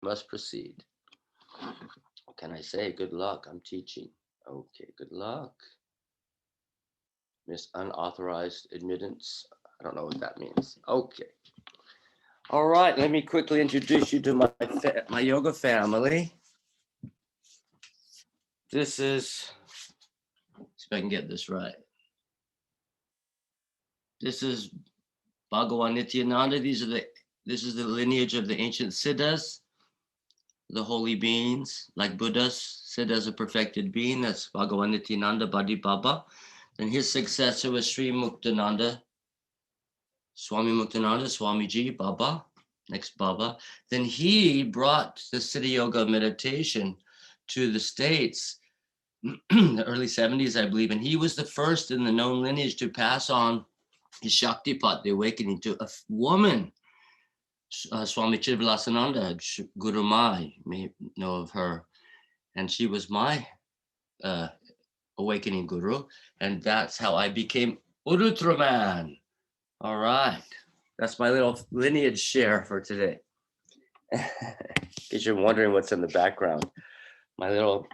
Must proceed. What can I say? Good luck. I'm teaching. Okay, good luck. Miss unauthorized admittance. I don't know what that means. Okay. All right, let me quickly introduce you to my yoga family. This is, see if I can get this right. This is Bhagavan Nityananda. This is the lineage of the ancient Siddhas, the holy beings, like Buddhas. Siddhas, a perfected being. That's Bhagavan Nityananda Badi Baba. Then his successor was Sri Muktananda, Swami Muktananda, Swamiji, Baba, next Baba. Then he brought the Siddha Yoga meditation to the States in the early 70s, I believe. And he was the first in the known lineage to pass on his Shaktipat, the awakening, to a woman, Swami Chidvilasananda, Guru Mai, you may know of her. And she was my awakening guru. And that's how I became Urutraman. All right. That's my little lineage share for today. In case you're wondering what's in the background, my little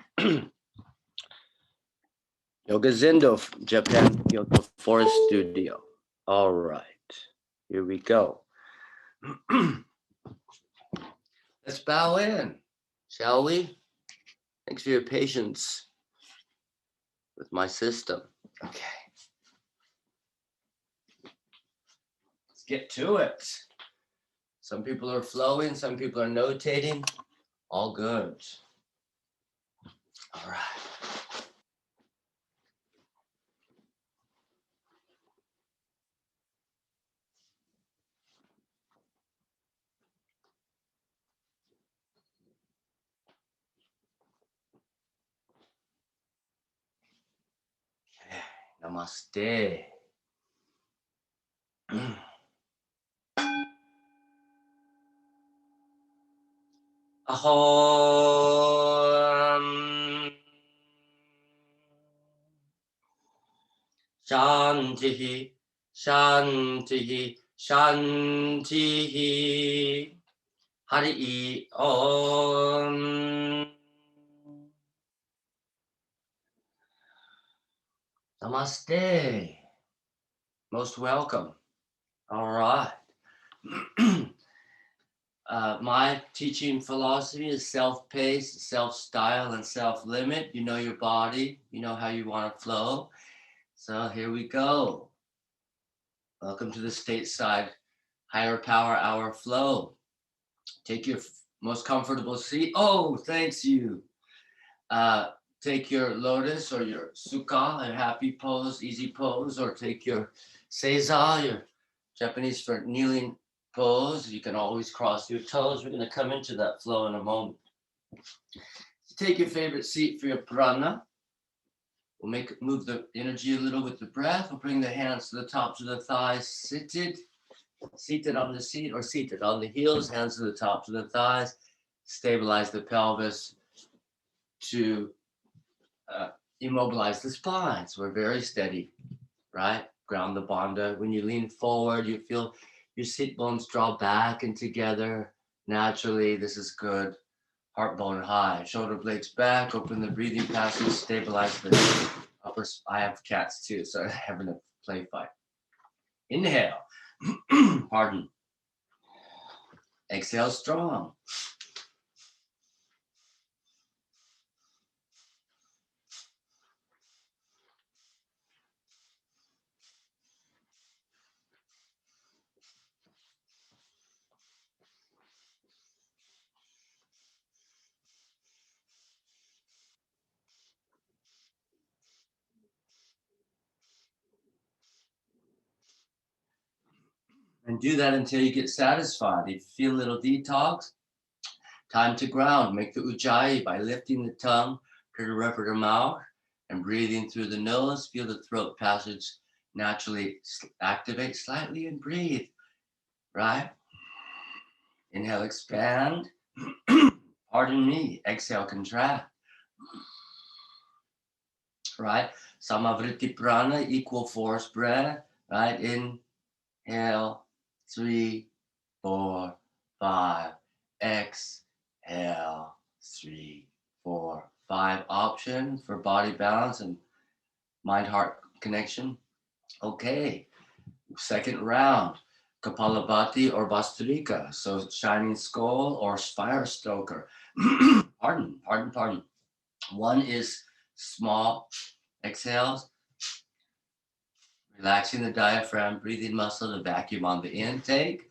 Yoga Zendo, Japan Yoga Forest Studio. All right, here we go. Let's bow in, shall we? Thanks for your patience with my system. Okay. Let's get to it. Some people are flowing, some people are notating. All good. All right. Namaste. Ahom. Shanti, Shanti, Shanti. Hari Om. Namaste. Most welcome. All right. My teaching philosophy is self-paced, self-style, and self-limit. You know your body. You know how you want to flow. So here we go. Welcome to the stateside higher power hour flow. Take your most comfortable seat. Oh, thanks you. Take your lotus or your sukha, a happy pose, easy pose, or take your seiza, your Japanese for kneeling pose. You can always cross your toes. We're going to come into that flow in a moment. Take your favorite seat for your prana. We'll move the energy a little with the breath. We'll bring the hands to the tops of the thighs, seated on the seat or seated on the heels, hands to the tops of the thighs. Stabilize the pelvis to immobilize the spine. So we're very steady, right? Ground the bandha. When you lean forward, you feel your sit bones draw back and together naturally. This is good. Heart bone high, shoulder blades back, open the breathing passage, stabilize the upper. I have cats too, so I'm having a play fight. Inhale. Pardon. Exhale strong. And do that until you get satisfied. If you feel a little detox, time to ground. Make the ujjayi by lifting the tongue to the roof of the mouth and breathing through the nose. Feel the throat passage naturally activate slightly and breathe, right? Inhale, expand. Pardon me. Exhale, contract. Right? Samavriti prana, equal force breath, right? Inhale, 3, 4, 5. Exhale. Inhale, 3, 4, 5. Option for body balance and mind-heart connection. Okay, second round. Kapalabhati or Vastrika. So shining skull or fire stoker. Pardon. One is small exhales, relaxing the diaphragm, breathing muscle, the vacuum on the intake.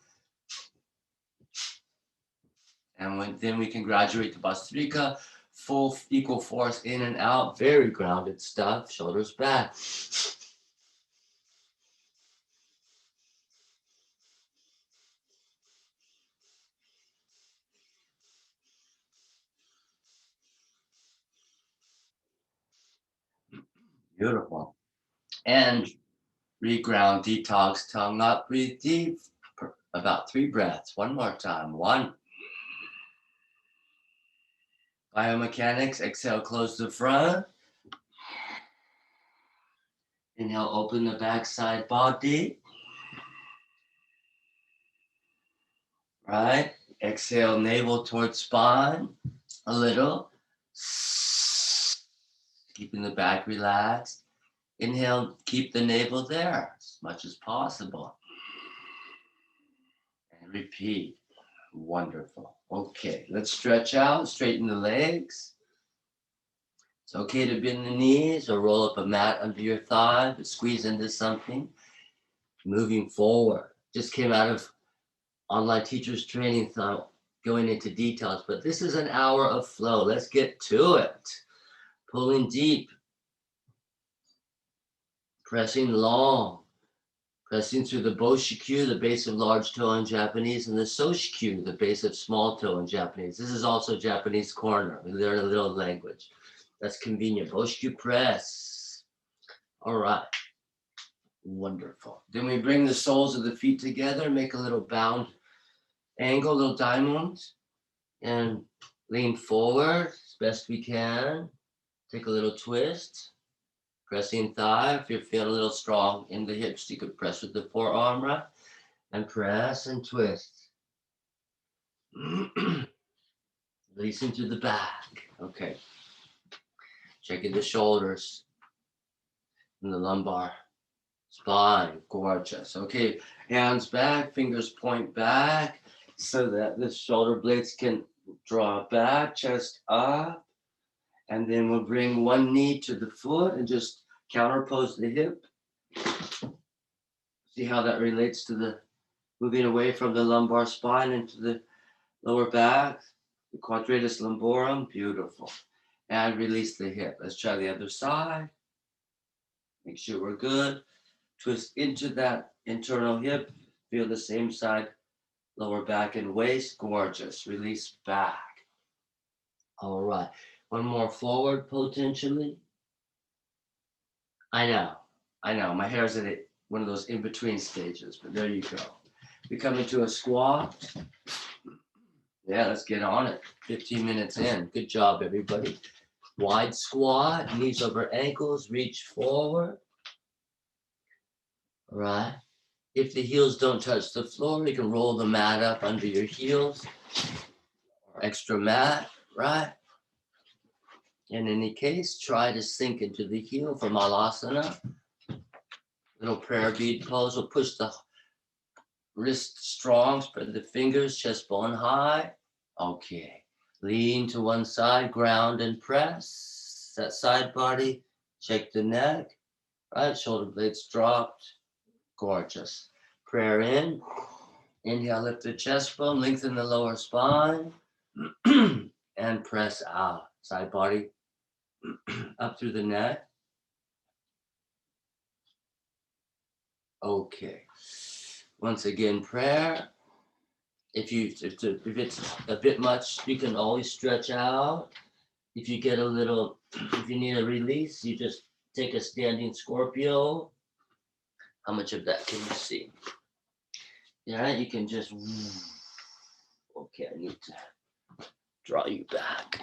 And then we can graduate to Vastrika, full equal force in and out, very grounded stuff, shoulders back. Beautiful. And reground, detox, tongue up, breathe deep. About 3 breaths. One more time. 1. Biomechanics, exhale, close the front. Inhale, open the backside body. Right? Exhale, navel towards spine. A little. Keeping the back relaxed. Inhale, keep the navel there as much as possible. And repeat. Wonderful. Okay, let's stretch out, straighten the legs. It's okay to bend the knees or roll up a mat under your thigh, but squeeze into something. Moving forward. Just came out of online teachers training, so going into details, but this is an hour of flow. Let's get to it. Pulling deep. Pressing long. Pressing through the Boshikyu, the base of large toe in Japanese, and the Soshikyu, the base of small toe in Japanese. This is also Japanese corner. We learn a little language. That's convenient. Boshikyu press. All right. Wonderful. Then we bring the soles of the feet together, make a little bound angle, little diamond, and lean forward as best we can. Take a little twist. Pressing thigh. If you're feeling a little strong in the hips, you could press with the forearm, right? And press and twist. Releasing to the back. Okay. Checking the shoulders and the lumbar spine. Gorgeous. Okay. Hands back, fingers point back so that the shoulder blades can draw back, chest up. And then we'll bring one knee to the foot and just counterpose the hip. See how that relates to the moving away from the lumbar spine into the lower back, the quadratus lumborum. Beautiful. And release the hip. Let's try the other side. Make sure we're good. Twist into that internal hip. Feel the same side, lower back and waist. Gorgeous. Release back. All right. One more forward potentially. I know. My hair's in it, one of those in-between stages, but there you go. We come into a squat. Yeah, let's get on it. 15 minutes in. Good job, everybody. Wide squat, knees over ankles, reach forward. All right. If the heels don't touch the floor, you can roll the mat up under your heels or extra mat, right? In any case, try to sink into the heel for Malasana. Little prayer bead pose. We'll push the wrist strong, spread the fingers, chest bone high. Okay. Lean to one side, ground and press. That side body. Check the neck. Right, shoulder blades dropped. Gorgeous. Prayer in. Inhale, lift the chest bone, lengthen the lower spine. And press out. Side body up through the neck. Okay. Once again, prayer. If it's a bit much, you can always stretch out. If you need a release, you just take a standing Scorpio. How much of that can you see? Yeah, you can just. Okay, I need to draw you back.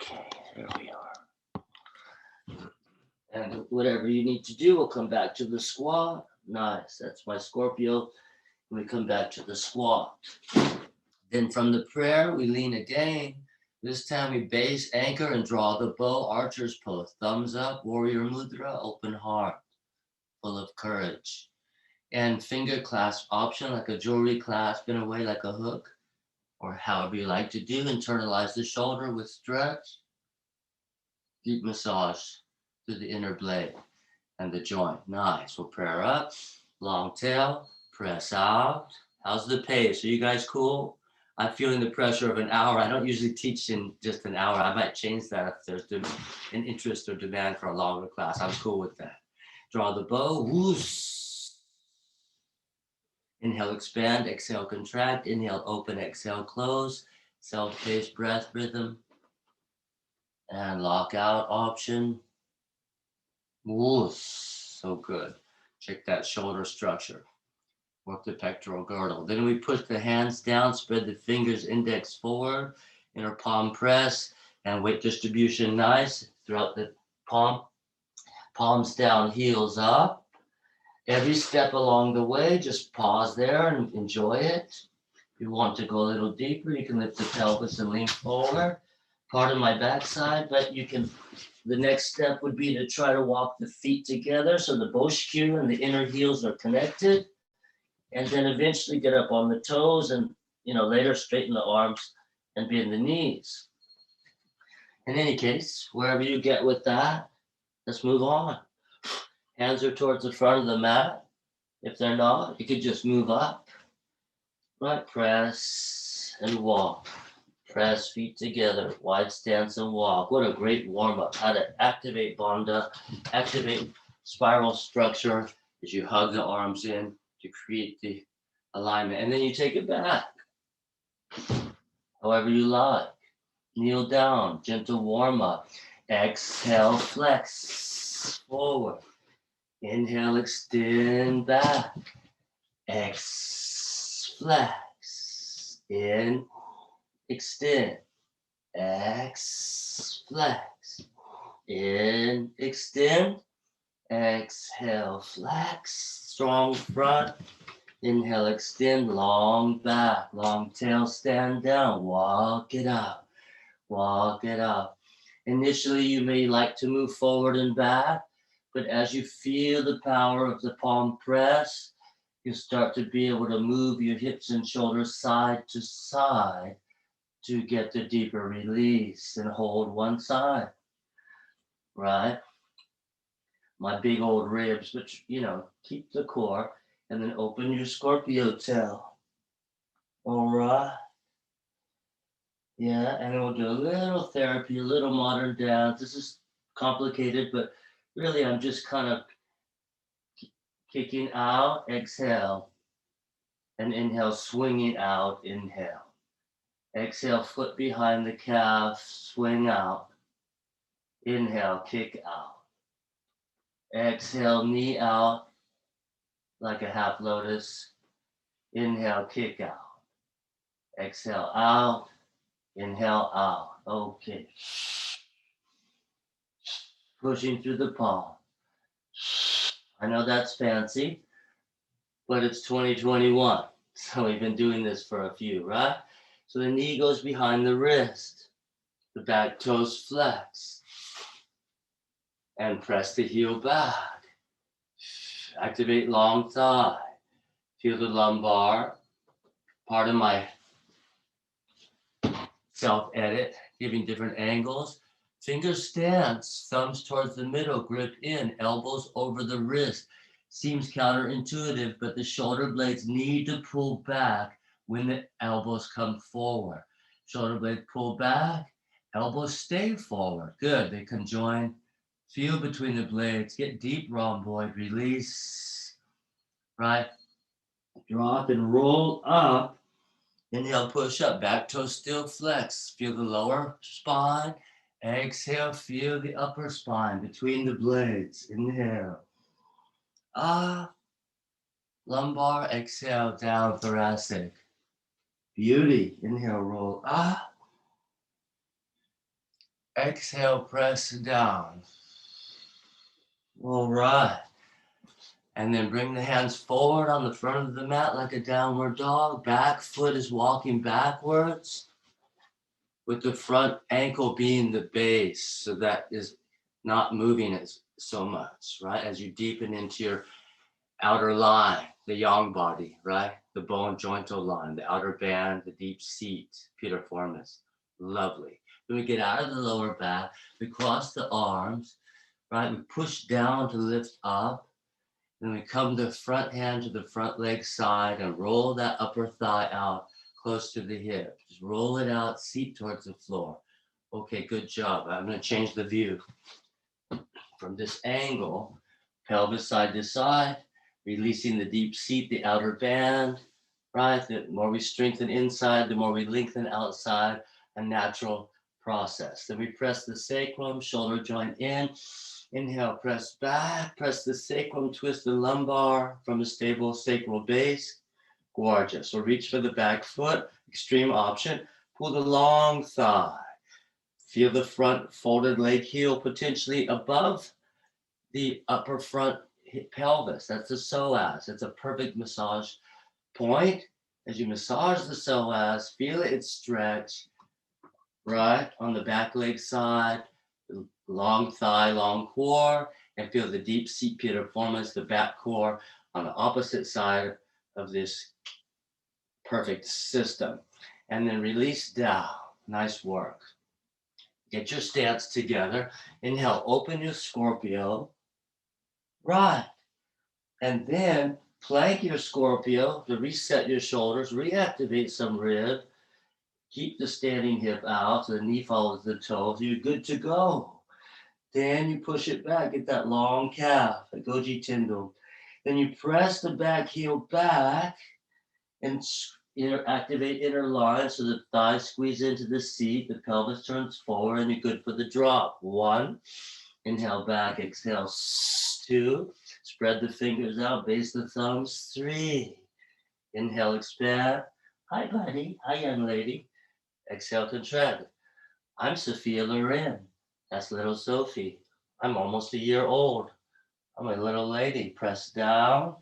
Okay, there we are. And whatever you need to do, we'll come back to the squat. Nice, that's my Scorpio. We come back to the squat. Then from the prayer, we lean again. This time we base, anchor, and draw the bow, archer's pose. Thumbs up, warrior mudra, open heart, full of courage. And finger clasp option, like a jewelry clasp in a way, like a hook, or however you like to do. Internalize the shoulder with stretch. Deep massage through the inner blade and the joint. Nice. We'll prayer up, long tail, press out. How's the pace? Are you guys cool? I'm feeling the pressure of an hour. I don't usually teach in just an hour. I might change that if there's an interest or demand for a longer class. I'm cool with that. Draw the bow. Whoosh. Inhale, expand. Exhale, contract. Inhale, open. Exhale, close. Self-paced breath rhythm. And lock out option. Whoosh. So good. Check that shoulder structure. Work the pectoral girdle. Then we push the hands down, spread the fingers, index forward, inner palm press, and weight distribution nice throughout the palm. Palms down, heels up. Every step along the way, just pause there and enjoy it. If you want to go a little deeper, you can lift the pelvis and lean forward. Part of my backside, but you can, the next step would be to try to walk the feet together so the boshku and the inner heels are connected. And then eventually get up on the toes and, later straighten the arms and bend the knees. In any case, wherever you get with that, let's move on. Hands are towards the front of the mat. If they're not, you could just move up. Right, press and walk. Press feet together, wide stance and walk. What a great warm-up. How to activate bandha, activate spiral structure as you hug the arms in to create the alignment. And then you take it back, however you like. Kneel down, gentle warm up. Exhale, flex forward. Inhale, extend back. Flex. In, extend. Flex. In, extend. Exhale, flex. Strong front. Inhale, extend, long back, long tail, stand down, walk it out, walk it out. Initially, you may like to move forward and back, but as you feel the power of the palm press, you start to be able to move your hips and shoulders side to side to get the deeper release and hold one side, right? My big old ribs, but keep the core. And then open your Scorpio tail. All right. Yeah, and then we'll do a little therapy, a little modern dance. This is complicated, but really I'm just kind of kicking out, exhale, and inhale, swinging out, inhale. Exhale, foot behind the calf, swing out. Inhale, kick out. Exhale, knee out like a half lotus. Inhale, kick out. Exhale, out. Inhale, out. Okay. Pushing through the palm. I know that's fancy, but it's 2021. So we've been doing this for a few, right? So the knee goes behind the wrist. The back toes flex. And press the heel back. Activate long thigh. Feel the lumbar. Part of my self-edit, giving different angles. Finger stance, thumbs towards the middle, grip in, elbows over the wrist. Seems counterintuitive, but the shoulder blades need to pull back when the elbows come forward. Shoulder blades pull back, elbows stay forward. Good, they conjoin. Feel between the blades, get deep, rhomboid, release, right? Drop and roll up. Inhale, push up, back toes still flex. Feel the lower spine. Exhale, feel the upper spine between the blades. Inhale. Lumbar, exhale, down, thoracic. Beauty. Inhale, roll. Exhale, press down. All right. And then bring the hands forward on the front of the mat like a downward dog. Back foot is walking backwards, with the front ankle being the base, so that is not moving as so much, right? As you deepen into your outer line, the yang body, right? The bone jointal line, the outer band, the deep seat, piriformis. Lovely. Then we get out of the lower back, we cross the arms, right? We push down to lift up. Then we come the front hand to the front leg side and roll that upper thigh out close to the hip. Just roll it out, seat towards the floor. Okay, good job. I'm going to change the view. From this angle, pelvis side to side, releasing the deep seat, the outer band, right? The more we strengthen inside, the more we lengthen outside, a natural process. Then we press the sacrum, shoulder joint in. Inhale, press back, press the sacrum, twist the lumbar from a stable sacral base. Gorgeous. So reach for the back foot, extreme option. Pull the long thigh. Feel the front folded leg heel potentially above the upper front pelvis. That's the psoas. It's a perfect massage point. As you massage the psoas, feel it stretch, right? On the back leg side, long thigh, long core, and feel the deep seat piriformis, the back core on the opposite side of this perfect system. And then release down. Nice work. Get your stance together. Inhale, open your Scorpio. Right. And then plank your Scorpio to reset your shoulders, reactivate some rib. Keep the standing hip out so the knee follows the toe. So you're good to go. Then you push it back, get that long calf, a goji tendon. Then you press the back heel back and activate inner line so the thighs squeeze into the seat, the pelvis turns forward, and you're good for the drop. 1, inhale back, exhale, 2, spread the fingers out, base the thumbs, 3, inhale, expand. Hi, buddy. Hi, young lady. Exhale, contract. I'm Sophia Loren. That's little Sophie. I'm almost a year old. I'm a little lady. Press down.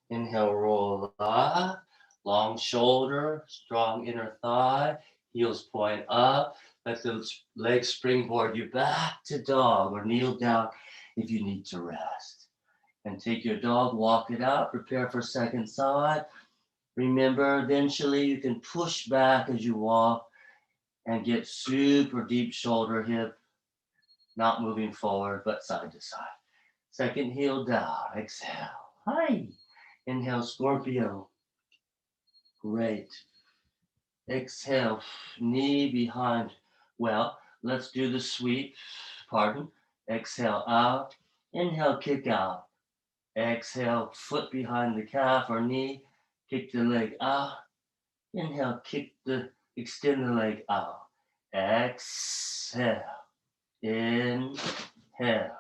Inhale, roll up. Long shoulder, strong inner thigh. Heels point up. Let the legs springboard you back to dog or kneel down if you need to rest. And take your dog, walk it out. Prepare for second side. Remember, eventually you can push back as you walk and get super deep shoulder, hip, not moving forward, but side to side. Second heel down, exhale. Hi. Inhale, Scorpio. Great. Exhale, knee behind. Well, let's do the sweep. Pardon. Exhale out. Inhale, kick out. Exhale, foot behind the calf or knee. Kick the leg out. Inhale, extend the leg out. Exhale. Inhale.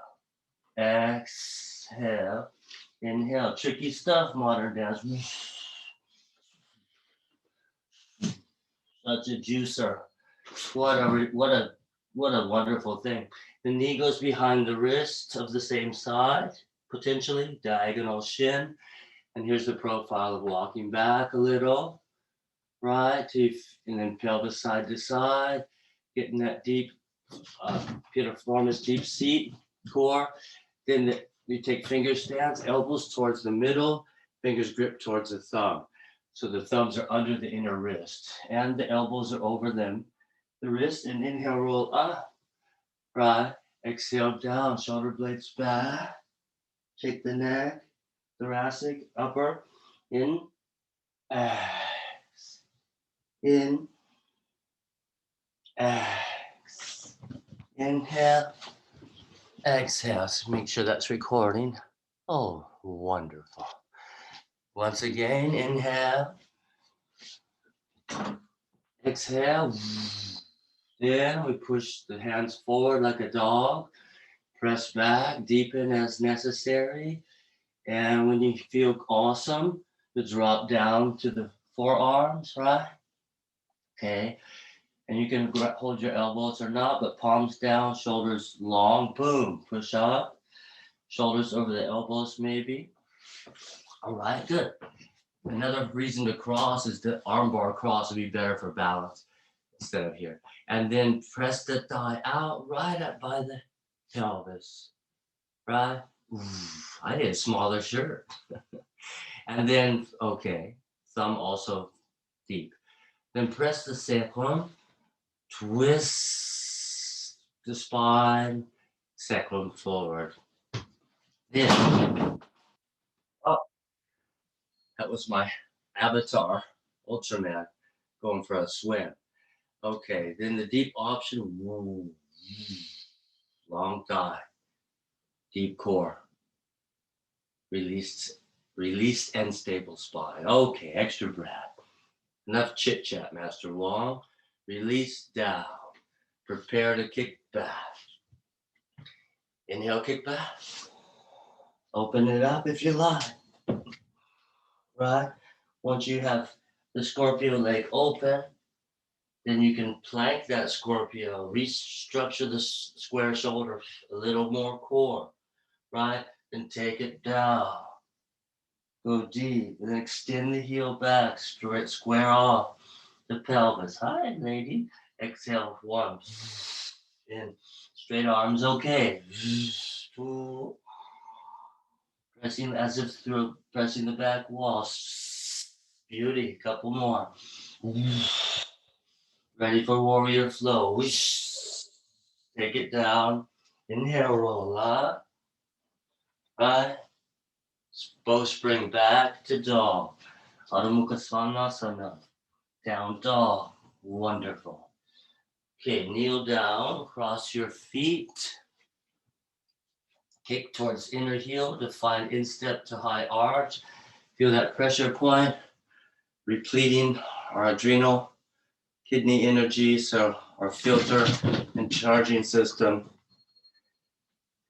Exhale. Inhale. Tricky stuff, modern dance. Such a juicer. What a wonderful thing. The knee goes behind the wrist of the same side, potentially diagonal shin. And here's the profile of walking back a little, right? And then pelvis side to side, getting that deep piriformis, deep seat core. Then you take finger stance, elbows towards the middle, fingers grip towards the thumb. So the thumbs are under the inner wrist and the elbows are over them. The wrist, and inhale, roll up, right? Exhale down, shoulder blades back. Shake the neck, thoracic, upper, in, X, in, X. Inhale, exhale. So make sure that's recording. Oh, wonderful. Once again, inhale, exhale. Then we push the hands forward like a dog. Press back, deepen as necessary. And when you feel awesome, you drop down to the forearms, right? Okay. And you can hold your elbows or not, but palms down, shoulders long, boom, push up. Shoulders over the elbows maybe. All right, good. Another reason to cross is the armbar cross would be better for balance instead of here. And then press the thigh out right up by the pelvis, right? I need a smaller shirt. And then, okay, thumb also deep. Then press the sacrum, twist the spine, sacrum forward. Then, oh, that was my avatar, Ultraman, going for a swim. Okay, then the deep option, long thigh, deep core, released and stable spine. Okay, extra breath. Enough chit chat, Master Wong. Release down. Prepare to kick back. Inhale, kick back. Open it up if you like. Right? Once you have the scorpio leg open, then you can plank that scorpio, restructure the square shoulder, a little more core, right? Then take it down. Go deep, and then extend the heel back, straight, square off the pelvis. Hi, lady. Exhale, one. In. Straight arms, okay. Pressing as if through pressing the back wall. Beauty, couple more. Ready for warrior flow. Take it down. Inhale, roll up. Right. Bowspring back to dog. Adho Mukha Svanasana. Down dog. Wonderful. Okay, kneel down, cross your feet. Kick towards inner heel to find instep to high arch. Feel that pressure point, repleting our adrenal kidney energy, so our filter and charging system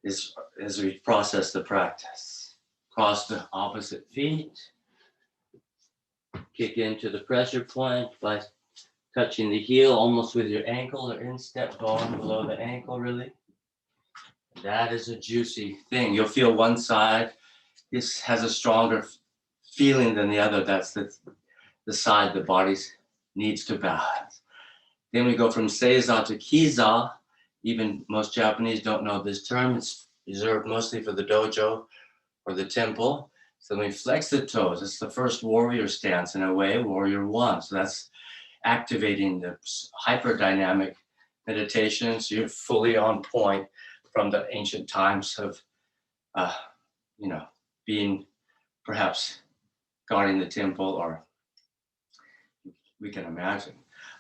is as we process the practice. Cross the opposite feet. Kick into the pressure point by touching the heel almost with your ankle or instep bone below the ankle, really. That is a juicy thing. You'll feel one side, this has a stronger feeling than the other. That's the side the body needs to balance. Then we go from Seiza to Kiza. Even most Japanese don't know this term. It's reserved mostly for the dojo or the temple. So we flex the toes. It's the first warrior stance in a way, warrior one. So that's activating the hyperdynamic meditation. So you're fully on point from the ancient times of, being perhaps guarding the temple, or we can imagine.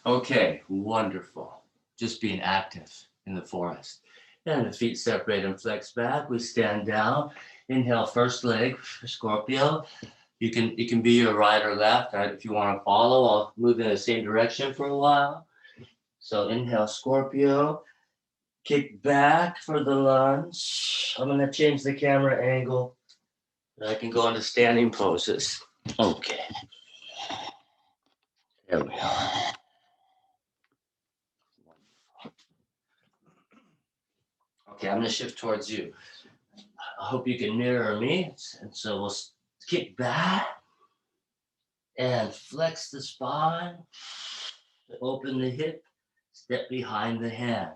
Okay, wonderful. Just being active in the forest. And the feet separate and flex back. We stand down. Inhale, first leg, Scorpio. It can be your right or left. If you want to follow, I'll move in the same direction for a while. So inhale, Scorpio. Kick back for the lunge. I'm going to change the camera angle. I can go into standing poses. Okay. There we are. Okay, I'm going to shift towards you. I hope you can mirror me. And so we'll kick back and flex the spine. Open the hip. Step behind the hand.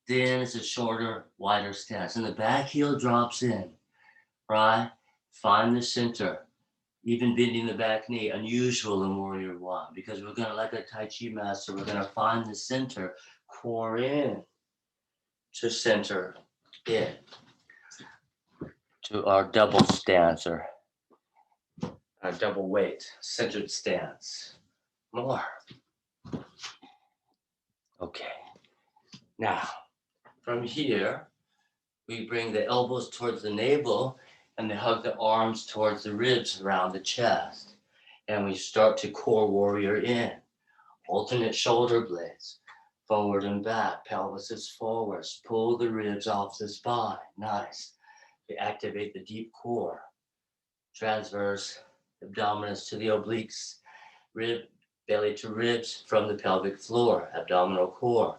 Then it's a shorter, wider stance. And the back heel drops in. Right? Find the center. Even bending the back knee, unusual in Warrior One, because we're going to, like a Tai Chi master, we're going to find the center, core in to center in to our double stance or our double weight, centered stance. More. Okay. Now, from here, we bring the elbows towards the navel and they hug the arms towards the ribs around the chest. And we start to core warrior in. Alternate shoulder blades, forward and back, pelvis is forwards. Pull the ribs off the spine. Nice. We activate the deep core. Transverse abdominis to the obliques. Rib, belly to ribs from the pelvic floor. Abdominal core.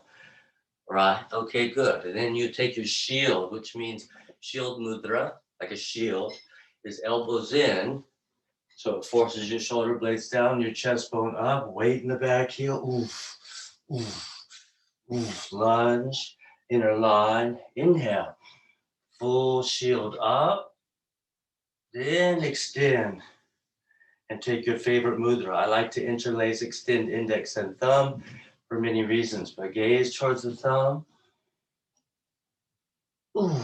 Right? Okay, good. And then you take your shield, which means shield mudra, like a shield. is elbows in. So it forces your shoulder blades down, your chest bone up, weight in the back heel. Oof, oof, oof. Lunge, inner line. Inhale. Full shield up. Then extend. And take your favorite mudra. I like to interlace, extend index and thumb for many reasons. But gaze towards the thumb. Ooh.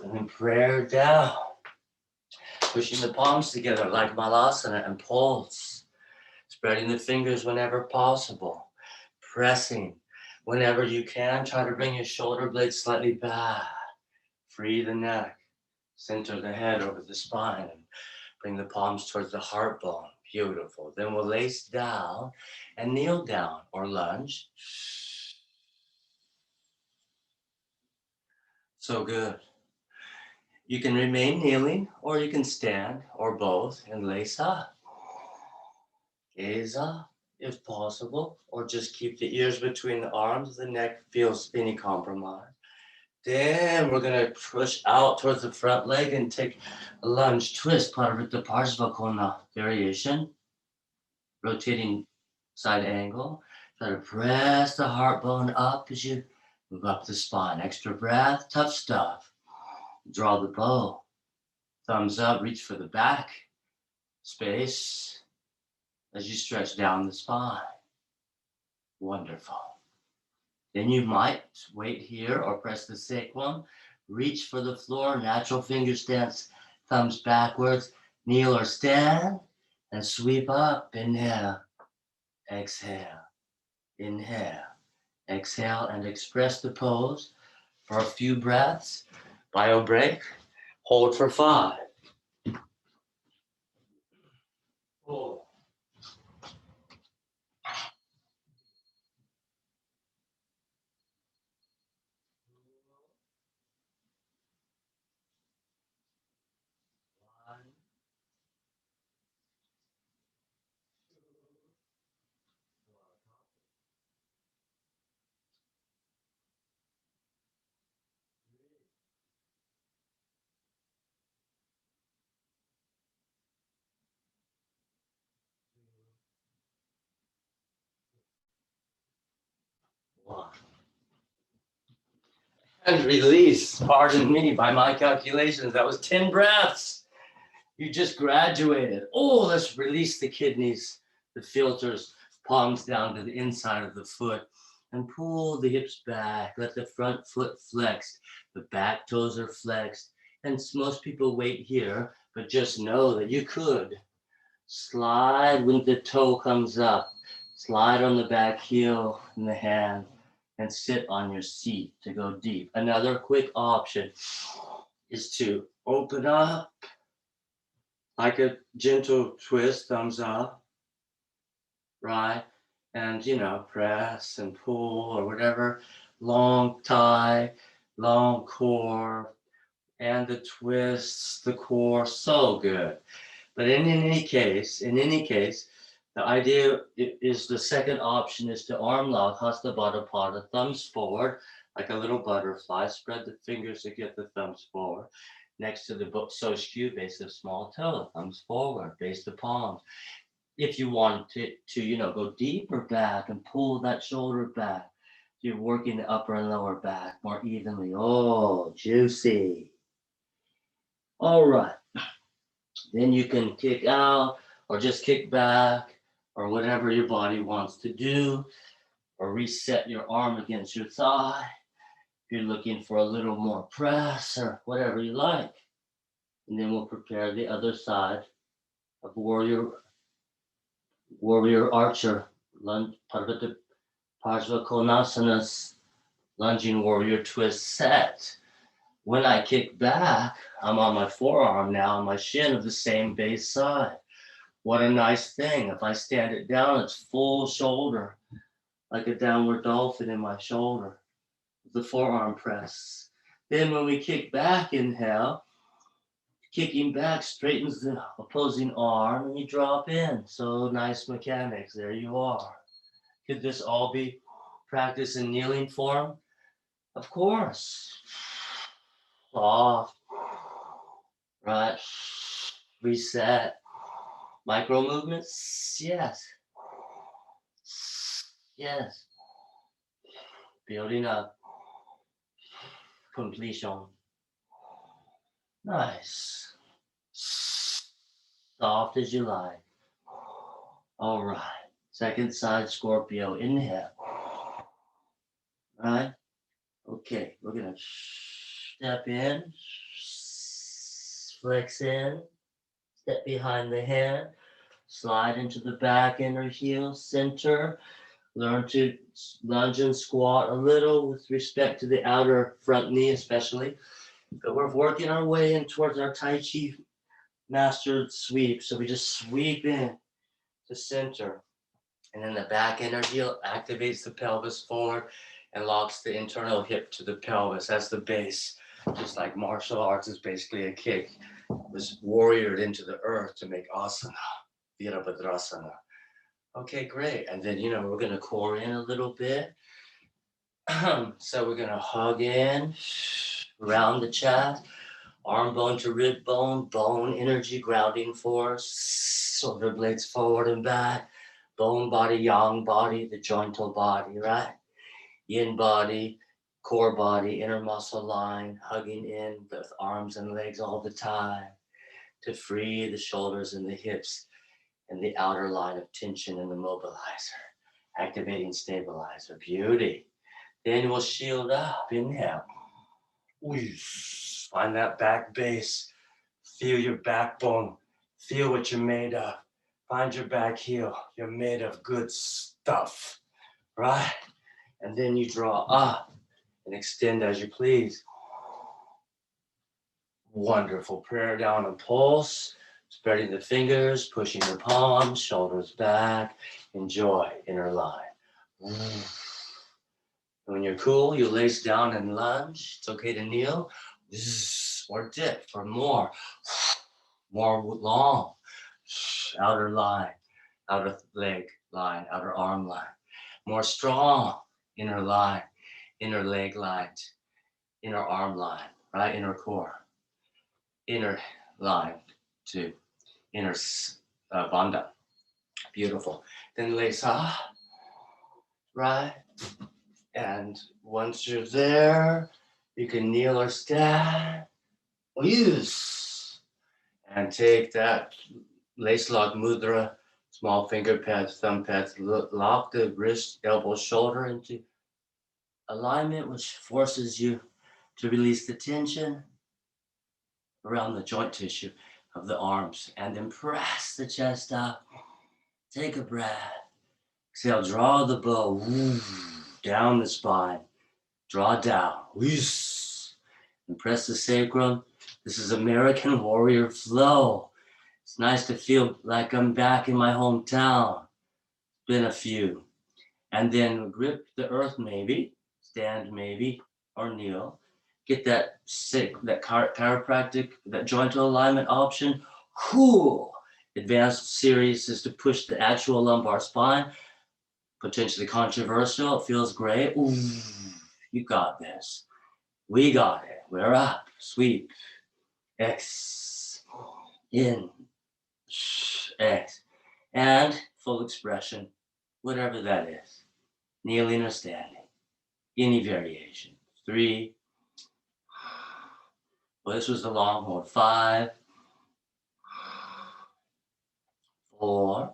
And then prayer down. Pushing the palms together like malasana and pulse. Spreading the fingers whenever possible. Pressing whenever you can. Try to bring your shoulder blades slightly back. Free the neck. Center the head over the spine. And bring the palms towards the heart bone. Beautiful. Then we'll lace down and kneel down or lunge. So good. You can remain kneeling or you can stand or both and lace up. Gaze up if possible, or just keep the ears between the arms. The neck feels any compromise. Then we're going to push out towards the front leg and take a lunge twist, Parvata Parsva variation. Rotating side angle. Try to press the heart bone up as you move up the spine. Extra breath, tough stuff. Draw the bow. Thumbs up, reach for the back space as you stretch down the spine. Wonderful. Then you might wait here or press the sacrum. Reach for the floor, natural finger stance, thumbs backwards. Kneel or stand and sweep up. Inhale, exhale. Inhale, exhale, and express the pose for a few breaths. Bio break. Hold for 5. 4. 1. And release, pardon me, by my calculations, that was 10 breaths. You just graduated. Oh, let's release the kidneys, the filters, palms down to the inside of the foot, and pull the hips back. Let the front foot flex. The back toes are flexed. And most people wait here, but just know that you could slide when the toe comes up. Slide on the back heel in the hand and sit on your seat to go deep. Another quick option is to open up like a gentle twist, thumbs up, right? And, press and pull or whatever. Long thigh, long core, and the twists, the core, so good. But in any case, the idea is the second option is to arm lock, Hasta Baddha Pada, thumbs forward, like a little butterfly. Spread the fingers to get the thumbs forward. Next to the Soshkyu, base of small toe, thumbs forward, base the palms. If you want to go deeper back and pull that shoulder back, you're working the upper and lower back more evenly. Oh, juicy. All right. Then you can kick out or just kick back or whatever your body wants to do, or reset your arm against your thigh. If you're looking for a little more press or whatever you like. And then we'll prepare the other side of warrior archer, lunge, Parvata Parsva Konasanas, lunging warrior twist set. When I kick back, I'm on my forearm now, on my shin of the same base side. What a nice thing. If I stand it down, it's full shoulder, like a downward dolphin in my shoulder. The forearm press. Then when we kick back, inhale, kicking back straightens the opposing arm and you drop in. So nice mechanics. There you are. Could this all be practice in kneeling form? Of course. Soft. Right. Reset. Micro movements. Yes. Yes. Building up. Completion. Nice. Soft as you like. All right. Second side Scorpio. Inhale. Right. Okay. We're going to step in. Flex in. Step behind the hand. Slide into the back inner heel. Center. Learn to lunge and squat a little with respect to the outer front knee, especially. But we're working our way in towards our Tai Chi mastered sweep. So we just sweep in to center. And then the back inner heel activates the pelvis forward and locks the internal hip to the pelvis. That's the base. Just like martial arts is basically a kick. It was warriored into the earth to make asana, virabhadrasana. Okay, great. And then, we're going to core in a little bit. So we're going to hug in around the chest, arm bone to rib bone, bone energy grounding force, shoulder blades forward and back, bone body, yang body, the jointal body, right? Yin body, core body, inner muscle line, hugging in with arms and legs all the time to free the shoulders and the hips and the outer line of tension in the mobilizer, activating stabilizer. Beauty. Then we'll shield up. Inhale. Find that back base. Feel your backbone. Feel what you're made of. Find your back heel. You're made of good stuff, right? And then you draw up and extend as you please. Wonderful. Prayer down and pulse. Spreading the fingers, pushing the palms, shoulders back. Enjoy inner line. When you're cool, you lace down and lunge. It's okay to kneel or dip for more long. Outer line, outer leg line, outer arm line. More strong, inner line, inner leg line, inner arm line, right? Inner core, inner line to inner bandha. Beautiful. Then lace up, right? And once you're there, you can kneel or stand. And take that lace lock mudra, small finger pads, thumb pads, lock the wrist, elbow, shoulder into alignment, which forces you to release the tension around the joint tissue of the arms, and then press the chest up. Take a breath. Exhale, draw the bow down the spine. Draw down. And press the sacrum. This is American warrior flow. It's nice to feel like I'm back in my hometown. Been a few. And then grip the earth maybe, stand maybe, or kneel. Get that chiropractic, that joint alignment option. Advanced series is to push the actual lumbar spine. Potentially controversial. It feels great. You got this. We got it. We're up. Sweep. X. In. X. And full expression. Whatever that is. Kneeling or standing. Any variation. 3. Well, this was the long hold. 5. 4.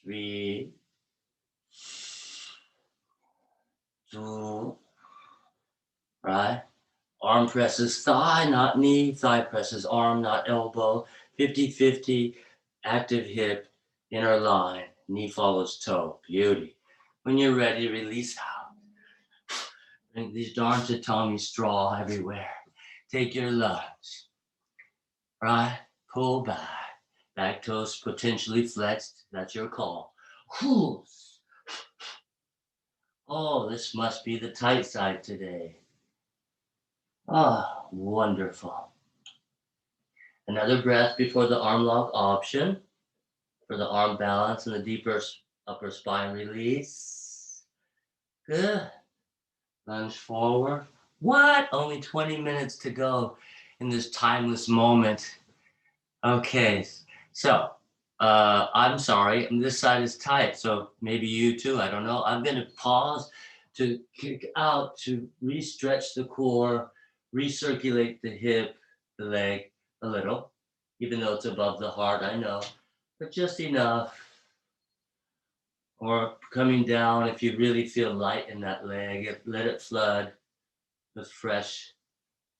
3. 2. Right? Arm presses thigh, not knee. Thigh presses arm, not elbow. 50-50. Active hip, inner line. Knee follows toe. Beauty. When you're ready, release out. Bring these darn tatami straw everywhere. Take your lunge. Right? Pull back. Back toes potentially flexed. That's your call. Oh, this must be the tight side today. Ah, wonderful. Another breath before the arm lock option for the arm balance and the deeper upper spine release. Good. Lunge forward. What? Only 20 minutes to go in this timeless moment. Okay, so I'm sorry, this side is tight, so maybe you too, I don't know. I'm gonna pause to kick out, to re-stretch the core, recirculate the hip, the leg a little, even though it's above the heart, I know, but just enough. Or coming down, if you really feel light in that leg, let it flood with fresh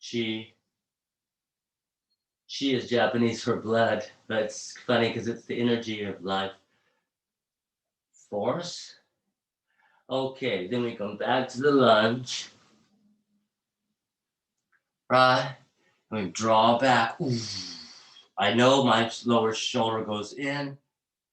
chi. Chi is Japanese for blood, but it's funny because it's the energy of life force. Okay, then we come back to the lunge. Right? And we draw back. Ooh. I know my lower shoulder goes in.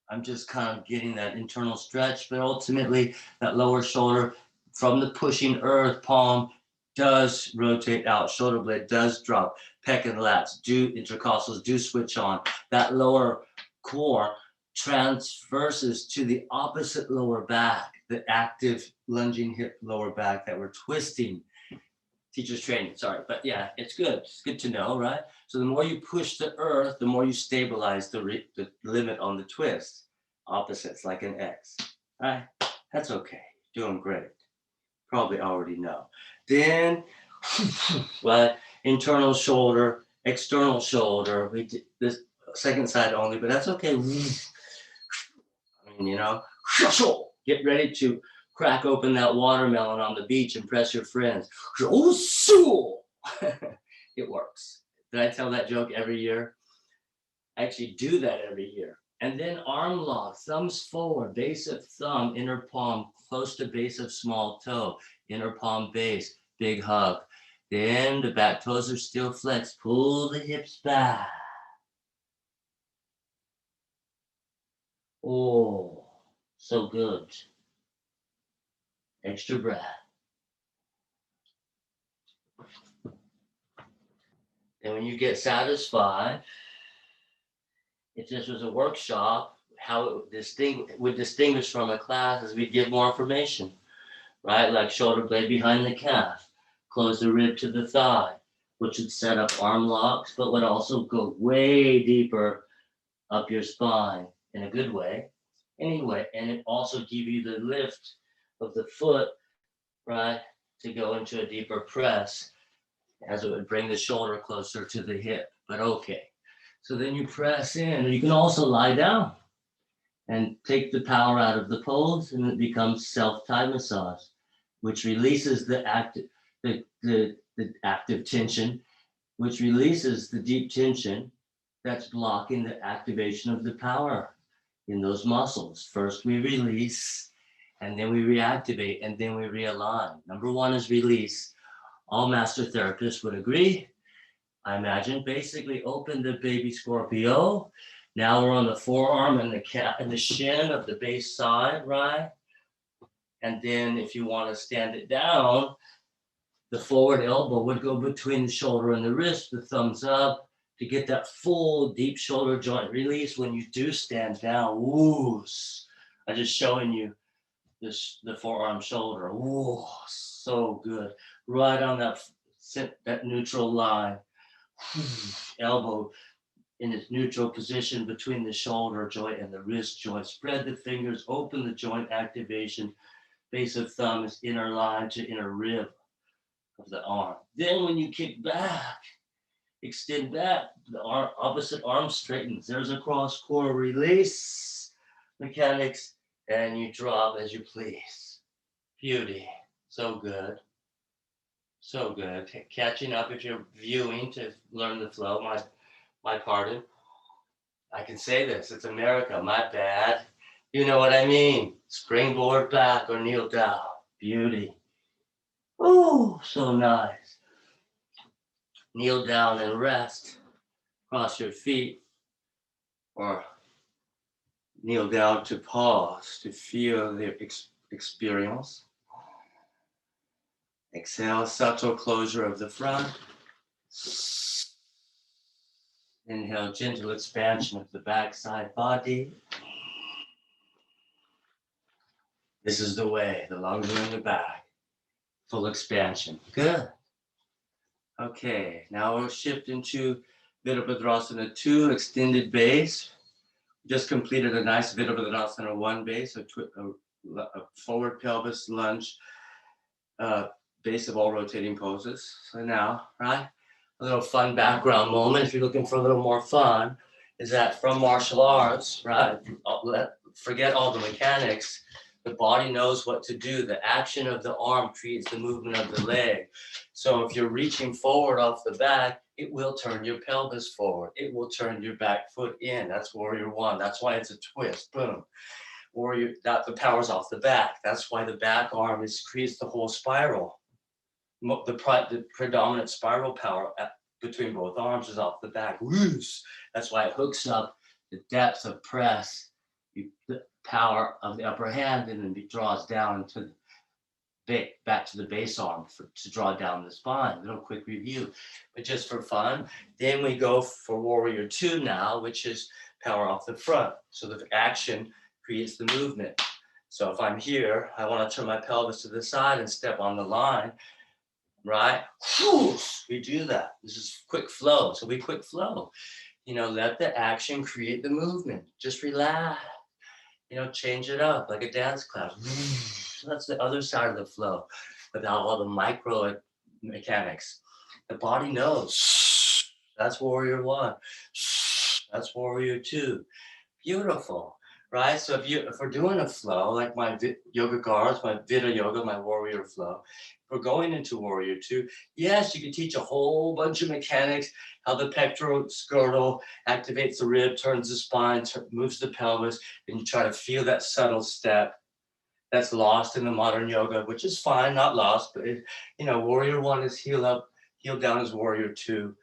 I'm just kind of getting that internal stretch, but ultimately that lower shoulder from the pushing earth, palm does rotate out, shoulder blade does drop, pec and lats do, intercostals do switch on. That lower core transverses to the opposite lower back, the active lunging hip lower back that we're twisting. Teacher's training, sorry, but yeah, it's good. It's good to know, right? So the more you push the earth, the more you stabilize the limit on the twist. Opposites like an X. All right, that's okay. Doing great. Probably already know. Then, well, internal shoulder, external shoulder. We did this second side only, but that's okay. I mean, you know, get ready to crack open that watermelon on the beach and press your friends. It works. Did I tell that joke every year? I actually do that every year. And then arm lock, thumbs forward, base of thumb, inner palm, close to base of small toe, inner palm base, big hug. Then the back toes are still flexed. Pull the hips back. Oh, so good. Extra breath. And when you get satisfied, if this was a workshop, how it would distinguish from a class is we'd give more information, right? Like shoulder blade behind the calf, close the rib to the thigh, which would set up arm locks, but would also go way deeper up your spine in a good way. Anyway, and it also give you the lift of the foot, right, to go into a deeper press, as it would bring the shoulder closer to the hip. But okay. So then you press in. You can also lie down and take the power out of the pose, and it becomes self-Thai massage, which releases the active tension, which releases the deep tension that's blocking the activation of the power in those muscles. First we release, and then we reactivate, and then we realign. Number one is release. All master therapists would agree. I imagine basically open the baby Scorpio. Now we're on the forearm and the shin of the base side, right? And then if you want to stand it down, the forward elbow would go between the shoulder and the wrist, the thumbs up to get that full deep shoulder joint release when you do stand down. Ooh, I'm just showing you the forearm shoulder. Ooh, so good. Right on that neutral line. Elbow in its neutral position between the shoulder joint and the wrist joint. Spread the fingers, open the joint activation. Base of thumb is inner line to inner rib of the arm. Then when you kick back, extend back, the opposite arm straightens. There's a cross core release mechanics, and you drop as you please. Beauty. So good. So good. Catching up if you're viewing to learn the flow. My pardon. I can say this. It's America. My bad. You know what I mean. Springboard back or kneel down. Beauty. Oh, so nice. Kneel down and rest. Cross your feet. Or kneel down to pause, to feel the experience. Exhale, subtle closure of the front. Inhale, gentle expansion of the backside body. This is the way, the lungs are in the back. Full expansion. Good. Okay, now we'll shift into Virabhadrasana 2, extended base. Just completed a nice Virabhadrasana 1 base, a forward pelvis lunge, base of all rotating poses. So now, right, a little fun background moment, if you're looking for a little more fun, is that from martial arts, right, forget all the mechanics, the body knows what to do. The action of the arm creates the movement of the leg. So if you're reaching forward off the back, it will turn your pelvis forward. It will turn your back foot in. That's warrior one. That's why it's a twist. Boom. Warrior, that the power's off the back. That's why the back arm creates the whole spiral. The predominant spiral power between both arms is off the back. Whoosh. That's why it hooks up the depth of press, the power of the upper hand, and then it draws down to back to the base arm to draw down the spine. A little quick review, but just for fun. Then we go for warrior two now, which is power off the front. So the action creates the movement. So if I'm here, I want to turn my pelvis to the side and step on the line, right? We do that. This is quick flow. So we quick flow. Let the action create the movement. Just relax. Change it up like a dance class. That's the other side of the flow, without all the micro mechanics. The body knows. That's warrior one. That's warrior two. Beautiful, right? So if we're doing a flow, like my yoga guards, my Vita yoga, my warrior flow, we're going into warrior two. Yes, you can teach a whole bunch of mechanics, how the pectoral girdle activates the rib, turns the spine, moves the pelvis, and you try to feel that subtle step that's lost in the modern yoga, which is fine, not lost, but warrior one is heal up, heal down is warrior two.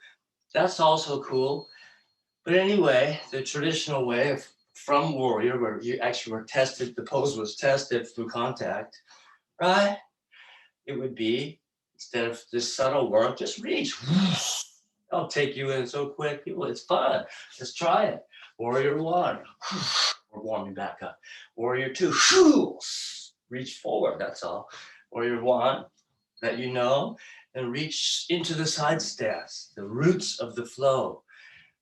That's also cool. But anyway, the traditional way from warrior, where you actually were tested, the pose was tested through contact, right? It would be, instead of this subtle work, just reach. I'll take you in so quick. It's fun. Just try it. Warrior one. We're warming back up. Warrior two. Reach forward. That's all. Warrior one, that and reach into the side stance, the roots of the flow,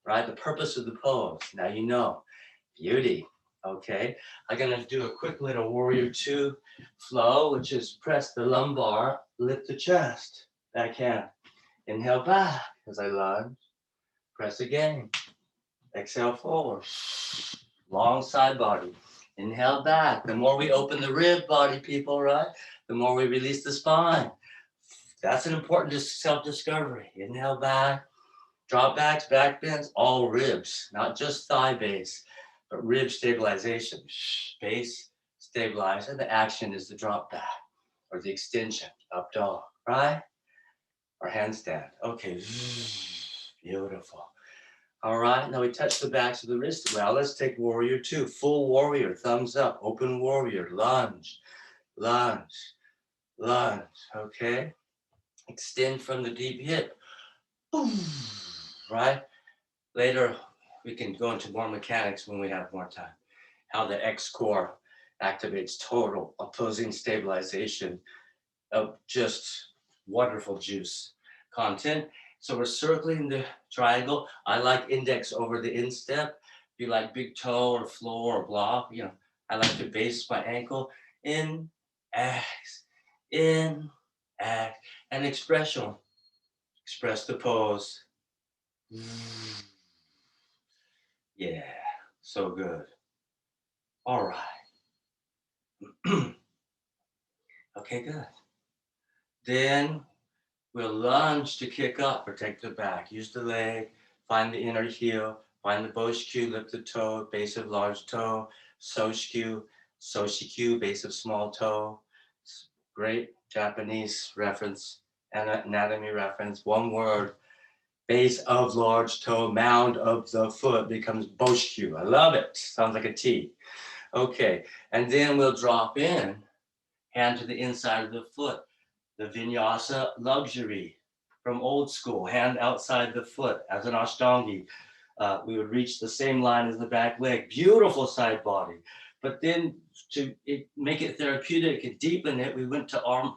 right? The purpose of the pose. Now you know. Beauty. Okay, I'm gonna do a quick little warrior two flow, which is press the lumbar, lift the chest, backhand. Inhale back as I lunge, press again. Exhale forward, long side body. Inhale back. The more we open the rib body, people, right? The more we release the spine. That's an important self-discovery. Inhale back, drop backs, back bends, all ribs, not just thigh base. But rib stabilization, base stabilize, and the action is the drop back or the extension, up dog, right? Or handstand. Okay, beautiful. All right, now we touch the backs of the wrist. Well, let's take warrior two, full warrior, thumbs up, open warrior, lunge, lunge, lunge, okay? Extend from the deep hip, right? Later, we can go into more mechanics when we have more time. How the X core activates total opposing stabilization of just wonderful juice content. So we're circling the triangle. I like index over the instep. If you like big toe or floor or block, I like to base my ankle in, X, in, X, and expression. Express the pose. Yeah, so good. All right. Okay, good. Then we'll lunge to kick up, protect the back. Use the leg, find the inner heel, find the boshikyu, lift the toe, base of large toe, soshikyu, base of small toe. Great Japanese reference, anatomy reference. One word, base of large toe, mound of the foot becomes boshikyu. I love it. Sounds like a T. Okay, and then we'll drop in, hand to the inside of the foot. The vinyasa luxury from old school, hand outside the foot as an ashtangi. We would reach the same line as the back leg. Beautiful side body. But then to make it therapeutic and deepen it, we went to arm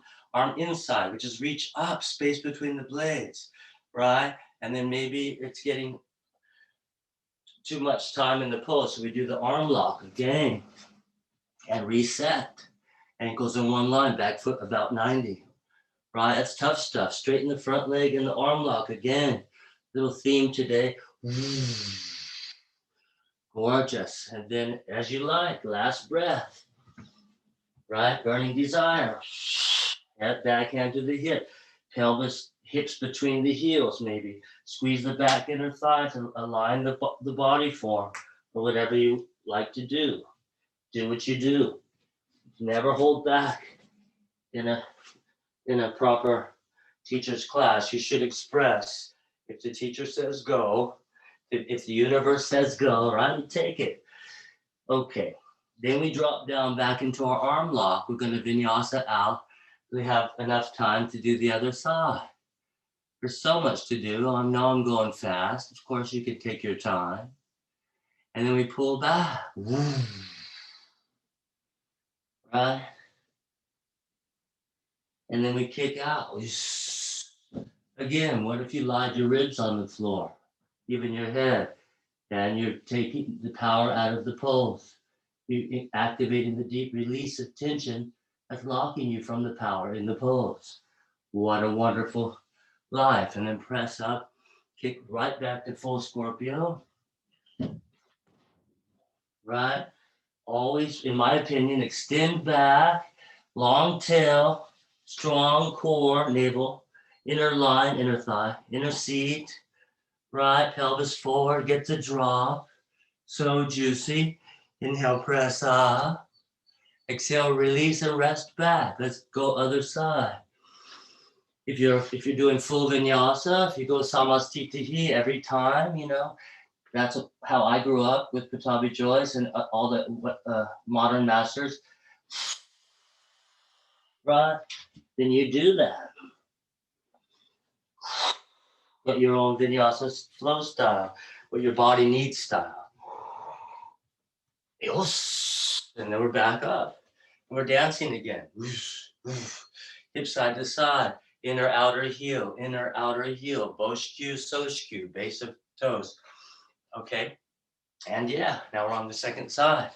inside, which is reach up, space between the blades. right? And then maybe it's getting too much time in the pose, so we do the arm lock again and reset. Ankles in one line, back foot about 90, right? That's tough stuff. Straighten the front leg and the arm lock again. Little theme today. Gorgeous. And then as you like, last breath, right? Burning desire. Head backhand to the hip. Pelvis, hips between the heels maybe. Squeeze the back inner thighs and align the body form or whatever you like to do. Do what you do. Never hold back in a proper teacher's class. You should express. If the teacher says go, if the universe says go, right, take it. Okay, then we drop down back into our arm lock. We're going to vinyasa out. We have enough time to do the other side. There's so much to do. I know I'm going fast. Of course, you can take your time. And then we pull back. Right? And then we kick out. Again, what if you lied your ribs on the floor, even your head, and you're taking the power out of the pose. You're activating the deep release of tension that's locking you from the power in the pose. What a wonderful life. And then press up, kick right back to full Scorpio. Right? Always, in my opinion, extend back, long tail, strong core, navel, inner line, inner thigh, inner seat, right? Pelvis forward, get the drop. So juicy. Inhale, press up. Exhale, release and rest back. Let's go other side. If you're doing full vinyasa, if you go samastitihi every time, that's how I grew up with Patabi Joyce and all the modern masters. Right? Then you do that. Get your own vinyasa flow style, what your body needs style. And then we're back up. We're dancing again. Hip side to side. Inner outer heel, both skew, so skew, base of toes. Okay. And yeah, now we're on the second side,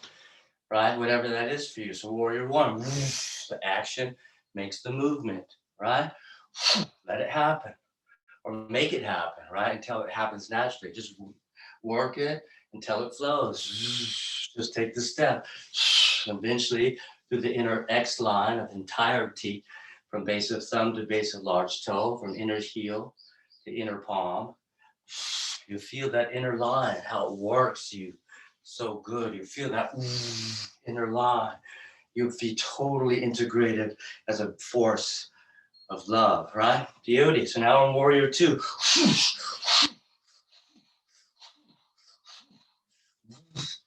right? Whatever that is for you. So warrior one, the action makes the movement, right? Let it happen or make it happen, right? Until it happens naturally. Just work it until it flows. Just take the step. Eventually, through the inner X line of entirety, from base of thumb to base of large toe, from inner heel to inner palm. You feel that inner line, how it works you so good. You feel that inner line. You feel totally integrated as a force of love, right? Beauty. So now I'm warrior two.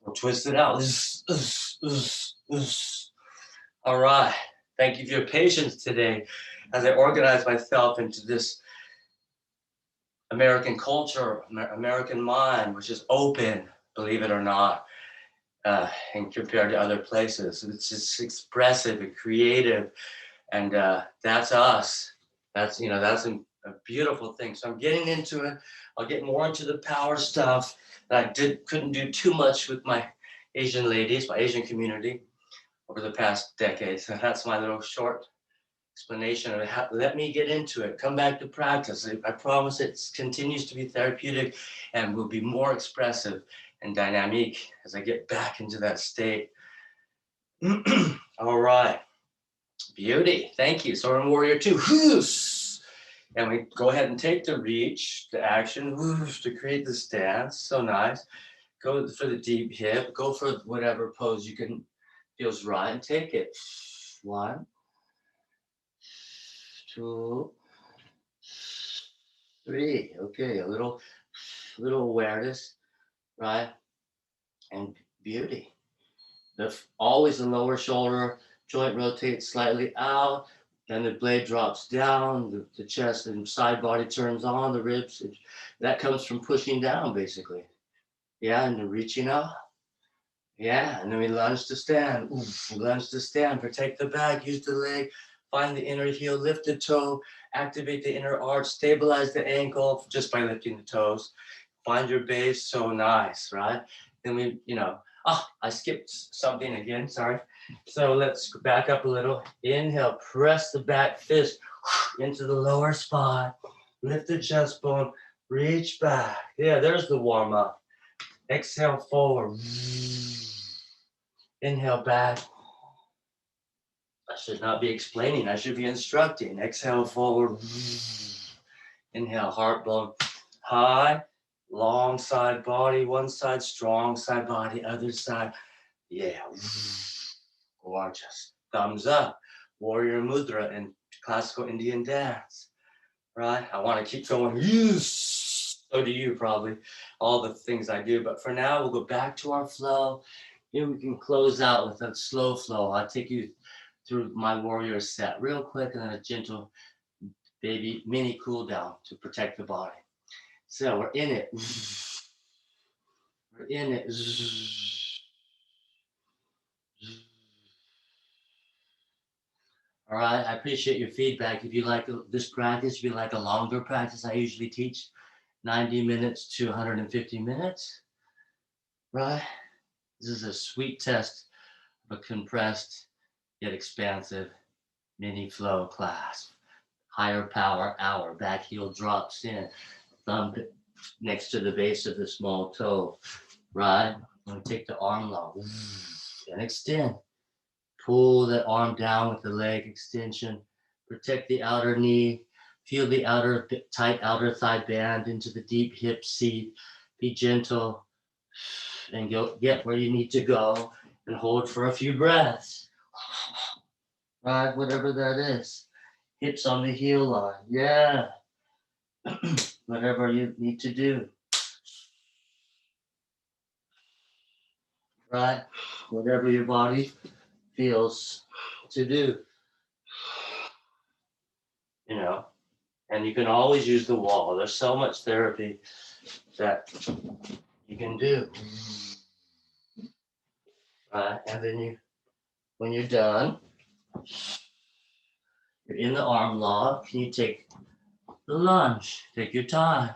We'll twist it out. All right. Thank you for your patience today as I organize myself into this American culture, American mind, which is open, believe it or not, and compared to other places. It's just expressive and creative, and that's us. That's a beautiful thing. So I'm getting into it. I'll get more into the power stuff that I couldn't do too much with my Asian ladies, my Asian community over the past decade. So that's my little short explanation of it. Let me get into it. Come back to practice. I promise it continues to be therapeutic and will be more expressive and dynamic as I get back into that state. All right. Beauty. Thank you. So we're in warrior two. And we go ahead and take the reach, the action, to create this dance. So nice. Go for the deep hip. Go for whatever pose you can feels right and take it. 1, 2, 3. Okay, a little awareness, right? And beauty. Always the lower shoulder joint rotates slightly out, and the blade drops down, the chest and side body turns on, the ribs. That comes from pushing down, basically. Yeah, and then reaching up. Yeah, and then we lunge to stand. Lunge to stand. Protect the back. Use the leg. Find the inner heel, lift the toe, activate the inner arch, stabilize the ankle just by lifting the toes. Find your base, so nice, right? Then we, I skipped something again, sorry. So let's back up a little. Inhale, press the back fist into the lower spine. Lift the chest bone, reach back. Yeah, there's the warm up. Exhale forward. Inhale back. I should not be explaining, I should be instructing. Exhale forward. Inhale, heart bone high, long side body, one side, strong side body, other side. Yeah. Gorgeous. Thumbs up. Warrior mudra in classical Indian dance. Right? I want to keep going. Yes. So do you probably. All the things I do. But for now, we'll go back to our flow. Here we can close out with a slow flow. I'll take you through my warrior set real quick and then a gentle baby mini cool down to protect the body. So we're in it. We're in it. All right, I appreciate your feedback. If you like this practice, if you like a longer practice, I usually teach 90 minutes to 150 minutes, right? This is a sweet test of a compressed yet expansive mini flow class. Higher power hour, back heel drops in, thumb next to the base of the small toe, right? And take the arm long and extend. Pull that arm down with the leg extension. Protect the outer knee. Feel the tight outer thigh band into the deep hip seat. Be gentle and get where you need to go and hold for a few breaths. Right, whatever that is. Hips on the heel line. Yeah. Whatever you need to do. Right? Whatever your body feels to do. And you can always use the wall. There's so much therapy that you can do. Right? And then when you're done, you're in the arm lock. Can you take the lunge? Take your time.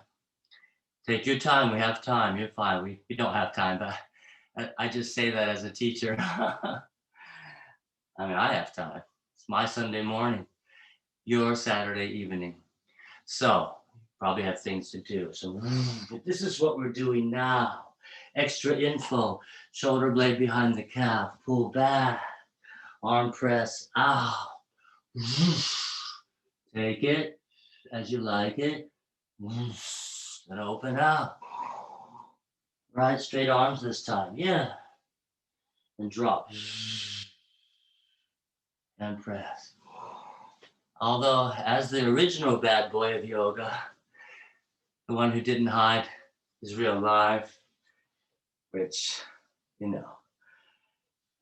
Take your time. We have time. You're fine. We don't have time, but I just say that as a teacher. I mean, I have time. It's my Sunday morning, your Saturday evening. So probably have things to do. So this is what we're doing now. Extra info, shoulder blade behind the calf, pull back, arm press out. Take it as you like it. And open up. Right, straight arms this time. Yeah. And drop. And press. Although, as the original bad boy of yoga, the one who didn't hide his real life, which,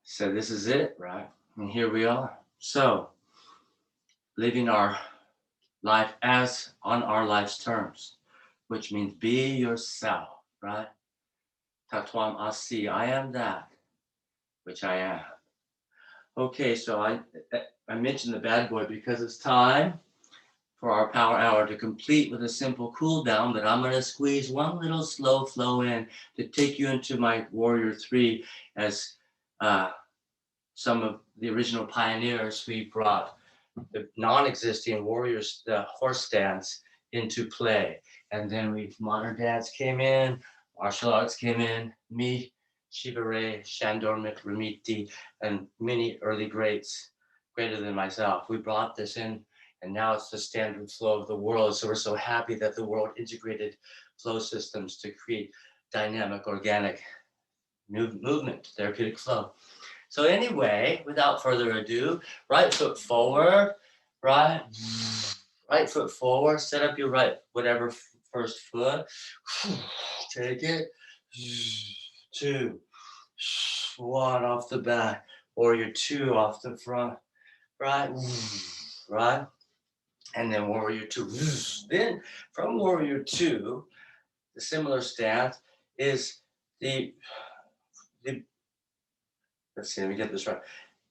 So this is it, right? And here we are. So, living our life as on our life's terms, which means be yourself, right? Tatwam asi, I am that, which I am. Okay, so I mentioned the bad boy because it's time for our power hour to complete with a simple cool down, but I'm going to squeeze one little slow flow in to take you into my Warrior 3 as some of the original pioneers. We brought the non-existing warriors, the horse stance, into play. And then modern dance came in, martial arts came in, me, Shiva Ray, Shandor Ramiti, and many early greats, greater than myself. We brought this in, and now it's the standard flow of the world. So we're so happy that the world integrated flow systems to create dynamic, organic movement, therapeutic flow. So anyway, without further ado, right foot forward, right foot forward, set up your whatever first foot, take it, 2, 1 off the back, or your 2 off the front, right, and then warrior 2. Then from warrior 2, the similar stance is the let's see, let me get this right.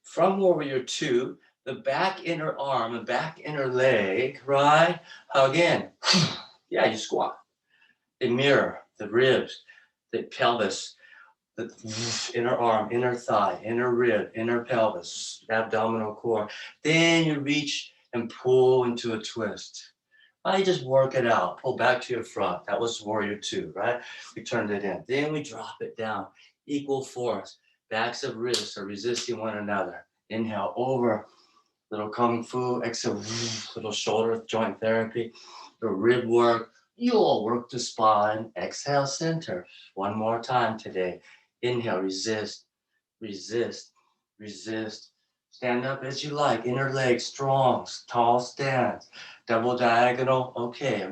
From warrior 2, the back inner arm and back inner leg, right? Hug in. Yeah, you squat. They mirror the ribs, the pelvis, the inner arm, inner thigh, inner rib, inner pelvis, abdominal core. Then you reach and pull into a twist. I just work it out. Pull back to your front. That was warrior 2, right? We turned it in. Then we drop it down. Equal force. Backs of wrists are resisting one another. Inhale over. Little kung fu. Exhale. Little shoulder joint therapy. The rib work. You'll work the spine. Exhale, center. One more time today. Inhale, resist, resist, resist. Stand up as you like. Inner leg strong, tall stance. Double diagonal. Okay.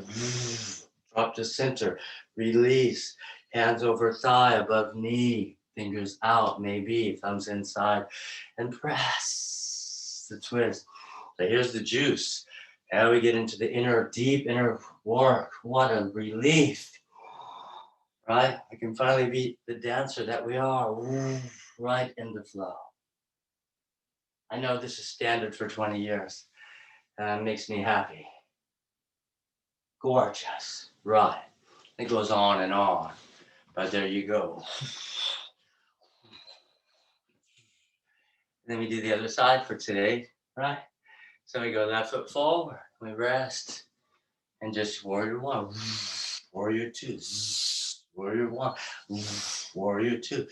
Drop to center. Release. Hands over thigh, above knee. Fingers out, maybe. Thumbs inside. And press the twist. So here's the juice. Now we get into the inner, deep inner work. What a relief. Right? I can finally be the dancer that we are. Right in the flow. I know this is standard for 20 years. And it makes me happy. Gorgeous. Right. It goes on and on. But there you go. Then we do the other side for today, right? So we go left foot forward, we rest, and just warrior 1, warrior 2, warrior 1, warrior 2.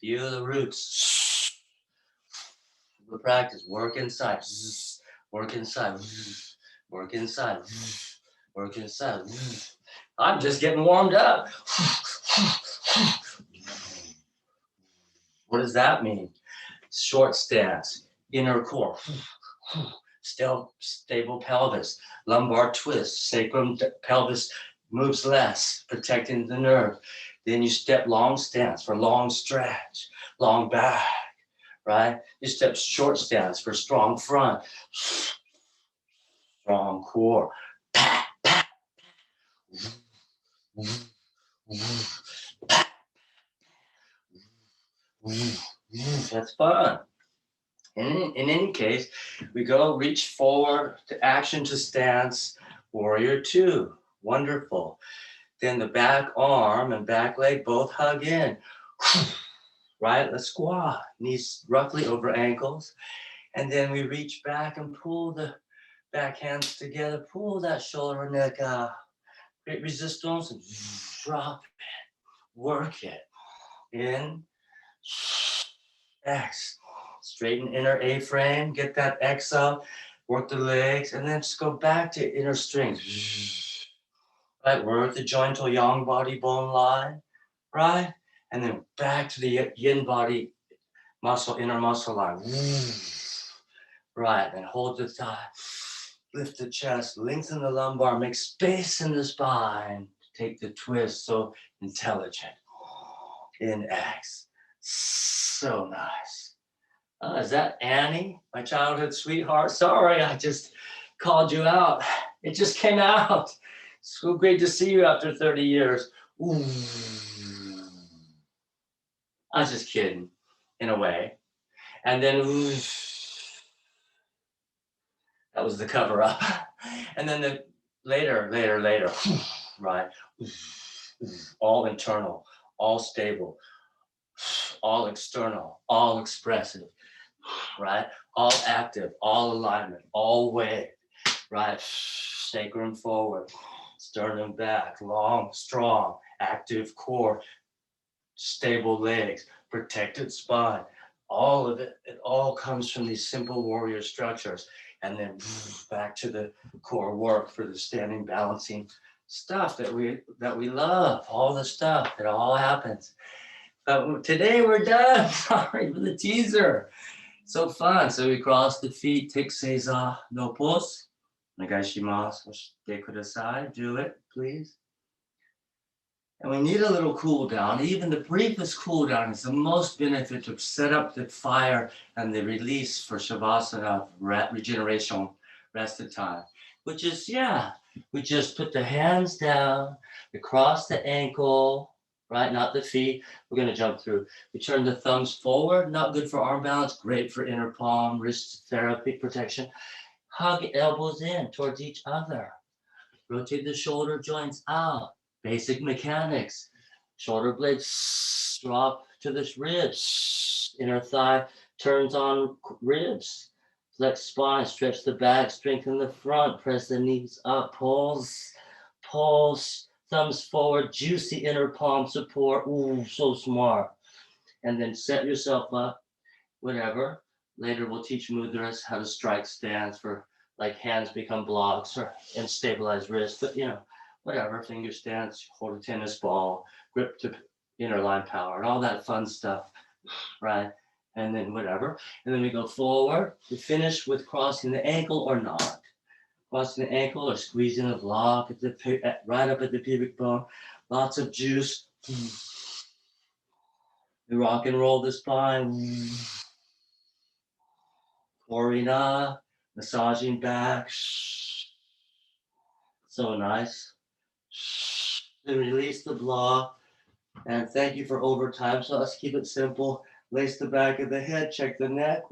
Feel the roots. The practice, work inside, work inside, work inside, work inside. I'm just getting warmed up. What does that mean? Short stance, inner core, still stable pelvis, lumbar twist, sacrum pelvis moves less, protecting the nerve. Then you step long stance for long stretch, long back, right? You step short stance for strong front, strong core. That's fun. In any case, we go reach forward to action to stance, warrior 2. Wonderful. Then the back arm and back leg both hug in. Right? Let's squat. Knees roughly over ankles. And then we reach back and pull the back hands together. Pull that shoulder and neck out. Great resistance. And drop it. Work it. In. X. Straighten inner A-frame, get that X up, work the legs, and then just go back to inner strength. Right, work the jointal yang body bone line, right? And then back to the yin body muscle, inner muscle line. Right, and hold the thigh, lift the chest, lengthen the lumbar, make space in the spine. Take the twist, so intelligent. In X. So nice. Is that Annie, my childhood sweetheart? Sorry, I just called you out. It just came out. So great to see you after 30 years. Ooh. I was just kidding, in a way. And then, that was the cover up. And then the later, right? All internal, all stable, all external, all expressive. Right? All active, all alignment, all wave, right? Sacrum forward, sternum back, long, strong, active core, stable legs, protected spine. All of it, it all comes from these simple warrior structures. And then back to the core work for the standing, balancing stuff that we love, all the stuff, it all happens. But today we're done. Sorry for the teaser. So fun. So we cross the feet, take seiza, no pose. Negaishimasu. Shite kudasai. Do it, please. And we need a little cool down. Even the briefest cool down is the most benefit to set up the fire and the release for shavasana, regeneration, rest of time. Which is, we just put the hands down, we cross the ankle, right? Not the feet. We're going to jump through. We turn the thumbs forward, not good for arm balance, great for inner palm, wrist therapy protection. Hug elbows in towards each other. Rotate the shoulder joints out. Basic mechanics. Shoulder blades drop to the ribs. Inner thigh turns on ribs. Flex spine, stretch the back, strengthen the front, press the knees up, pulse, pulse, thumbs forward, juicy inner palm support. Ooh, so smart. And then set yourself up, whatever. Later we'll teach mudras, how to strike stands for like hands become blocks or and stabilize wrists, but whatever, finger stands, hold a tennis ball, grip to inner line power, and all that fun stuff, right? And then whatever. And then we go forward. We finish with crossing the ankle or not. Crossing the ankle or squeezing the block at the right up at the pubic bone. Lots of juice. We rock and roll the spine. Corina, massaging back. So nice. Then release the block. And thank you for overtime. So let's keep it simple. Lace the back of the head, check the neck.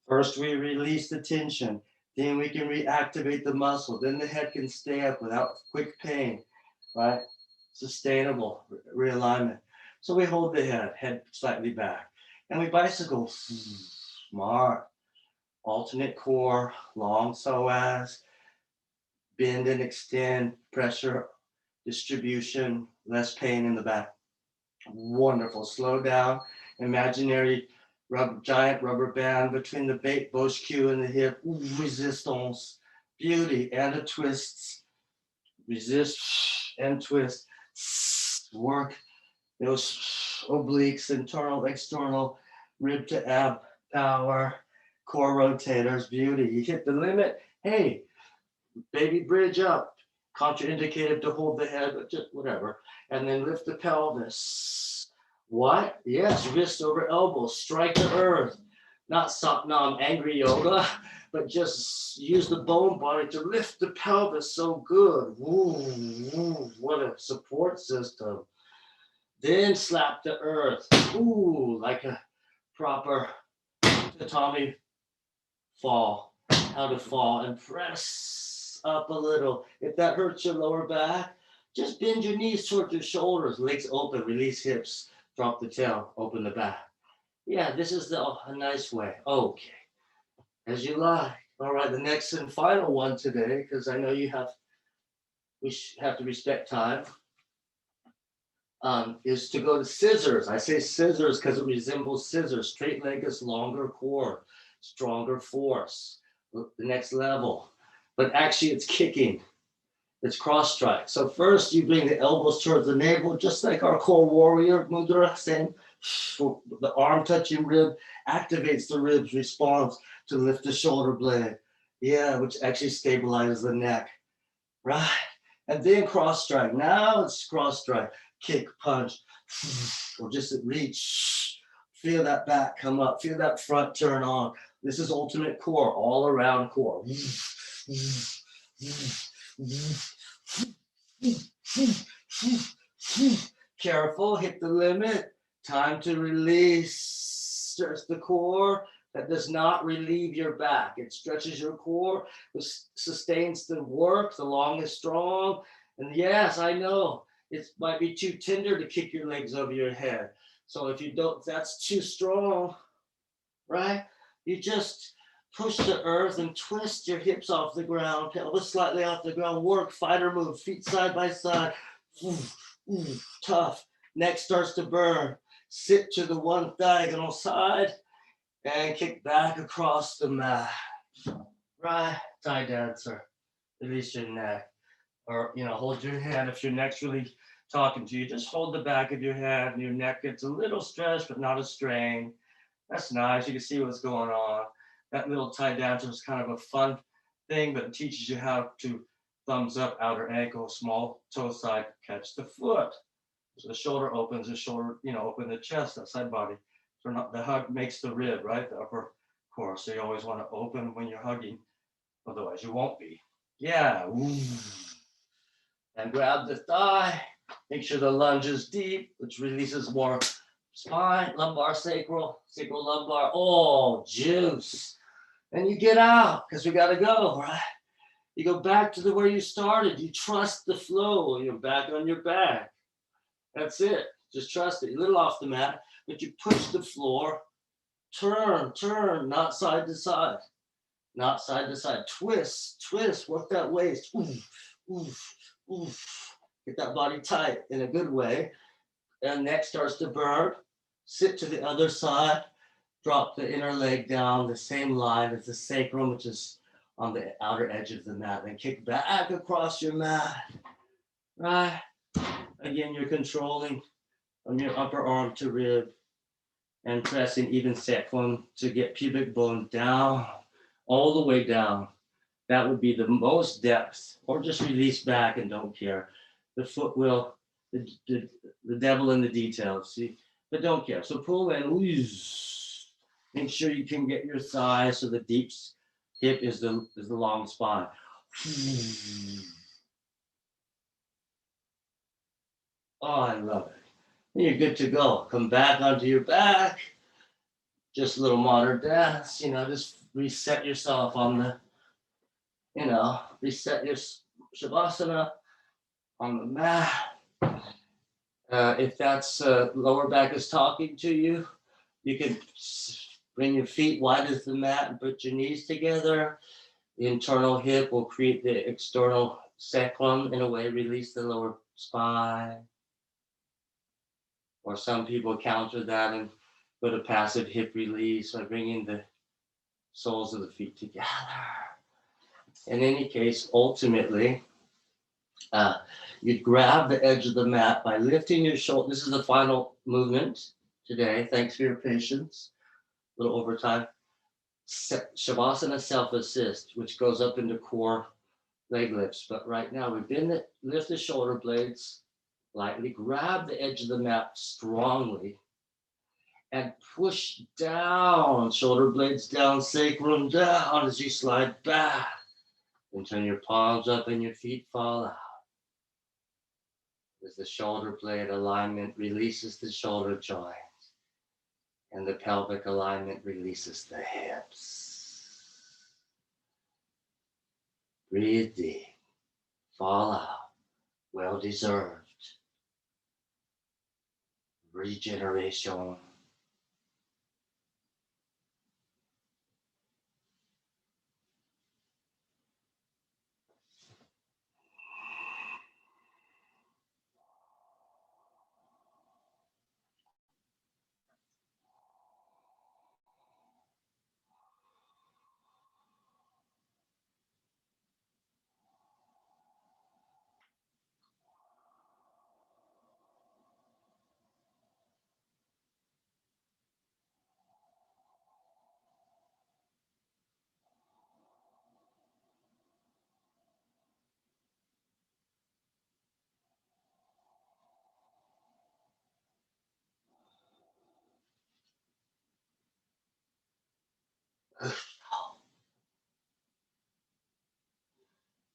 First, we release the tension. Then we can reactivate the muscle. Then the head can stay up without quick pain, right? Sustainable realignment. So we hold the head slightly back. And we bicycle. Smart. Alternate core, long psoas, bend and extend, pressure distribution, less pain in the back. Wonderful. Slow down. Imaginary giant rubber band between the Bosch Q and the hip. Ooh, resistance. Beauty. And a twist. Resist and twist. Work those obliques, internal, external, rib to ab power, core rotators. Beauty. You hit the limit. Hey, baby bridge up. Contraindicated to hold the head, but just whatever. And then lift the pelvis. What? Yes, wrist over elbow. Strike the earth. Not Satnam angry yoga, but just use the bone body to lift the pelvis. So good. Woo, woo, what a support system. Then slap the earth. Ooh, like a proper tatami fall. How to fall and press up a little. If that hurts your lower back, just bend your knees towards your shoulders, legs open, release hips, drop the tail, open the back. Yeah, this is a nice way. Okay, as you like. All right, the next and final one today, because I know we have to respect time, is to go to scissors. I say scissors because it resembles scissors. Straight leg is longer core, stronger force, the next level. But actually it's kicking. It's cross strike. So first you bring the elbows towards the navel, just like our core warrior mudra, same. The arm touching rib activates the ribs, responds to lift the shoulder blade. Yeah, which actually stabilizes the neck. Right. And then cross strike. Now it's cross strike. Kick, punch, or just reach. Feel that back come up. Feel that front turn on. This is ultimate core, all around core. Careful, hit the limit. Time to release. Stretch the core. That does not relieve your back. It stretches your core, which sustains the work. The long is strong. And yes, I know it might be too tender to kick your legs over your head. So if that's too strong, right? You just push the earth and twist your hips off the ground, pelvis slightly off the ground. Work, fighter move, feet side by side. Tough. Neck starts to burn. Sit to the one diagonal side and kick back across the mat. Right, Thai dancer. Release your neck. Or, hold your hand. If your neck's really talking to you, just hold the back of your head and your neck gets a little stretched, but not a strain. That's nice. You can see what's going on. That little Thai dancer is kind of a fun thing, but it teaches you how to thumbs up, outer ankle, small toe side, catch the foot. So the shoulder opens, open the chest, that side body. So the hug makes the rib, right? The upper core. So you always want to open when you're hugging. Otherwise you won't be. Yeah. Ooh. And grab the thigh. Make sure the lunge is deep, which releases more spine, lumbar, sacral, sacral, lumbar. Oh, juice. And you get out because we got to go, right? You go back to where you started. You trust the flow. You're back on your back. That's it. Just trust it. You're a little off the mat, but you push the floor. Turn, not side to side. Not side to side. Twist, work that waist. Oof, oof, oof. Get that body tight in a good way. And neck starts to burn. Sit to the other side. Drop the inner leg down the same line as the sacrum, which is on the outer edge of the mat. Then kick back across your mat. Right. Again, you're controlling on your upper arm to rib and pressing even sacrum to get pubic bone down, all the way down. That would be the most depth, or just release back and don't care. The foot will, the devil in the details, see, but don't care. So pull in, make sure you can get your thigh so the deep hip is the long spine. Oh, I love it. And you're good to go. Come back onto your back. Just a little modern dance, just reset yourself on the, reset your shavasana on the mat. If that's lower back is talking to you, you can bring your feet wide as the mat and put your knees together. The internal hip will create the external sacrum, in a way, release the lower spine. Or some people counter that and go to passive hip release by bringing the soles of the feet together. In any case, ultimately, you grab the edge of the mat by lifting your shoulder. This is the final movement today. Thanks for your patience. A little overtime. Shavasana self-assist, which goes up into core leg lifts. But right now, lift the shoulder blades lightly, grab the edge of the mat strongly, and push down, shoulder blades down, sacrum down as you slide back. And turn your palms up and your feet fall out. As the shoulder blade alignment releases the shoulder joint, and the pelvic alignment releases the hips. Breathe deep, fall out, well deserved. Regeneration.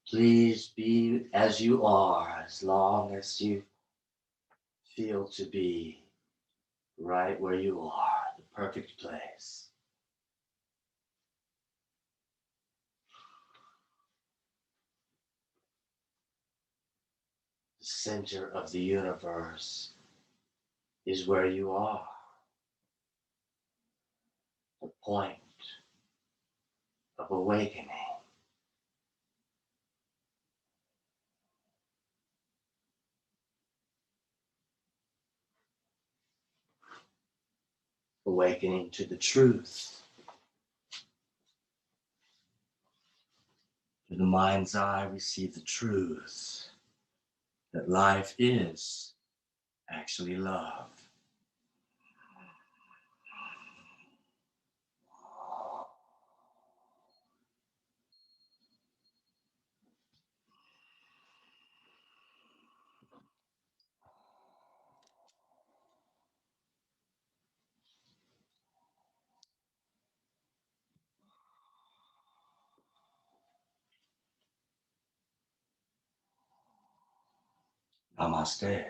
Please be as you are, as long as you feel to be right where you are, the perfect place. The center of the universe is where you are. The point of awakening. Awakening to the truth. To the mind's eye, we see the truth that life is actually love. Namaste.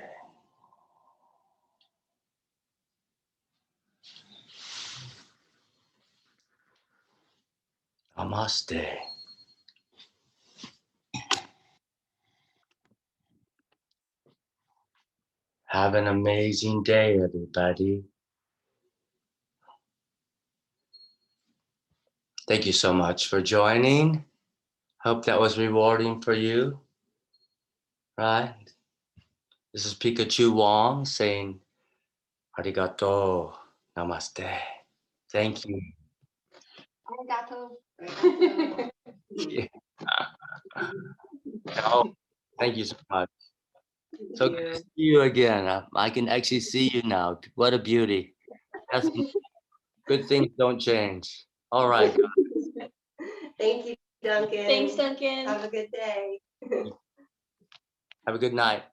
Namaste. Have an amazing day, everybody. Thank you so much for joining. Hope that was rewarding for you. Right? This is Pikachu Wong saying arigato, namaste. Thank you. Arigato. Yeah. Oh, thank you so much. So good to see you again. I can actually see you now. What a beauty. That's good things don't change. All right. Thank you, Duncan. Thanks, Duncan. Have a good day. Have a good night.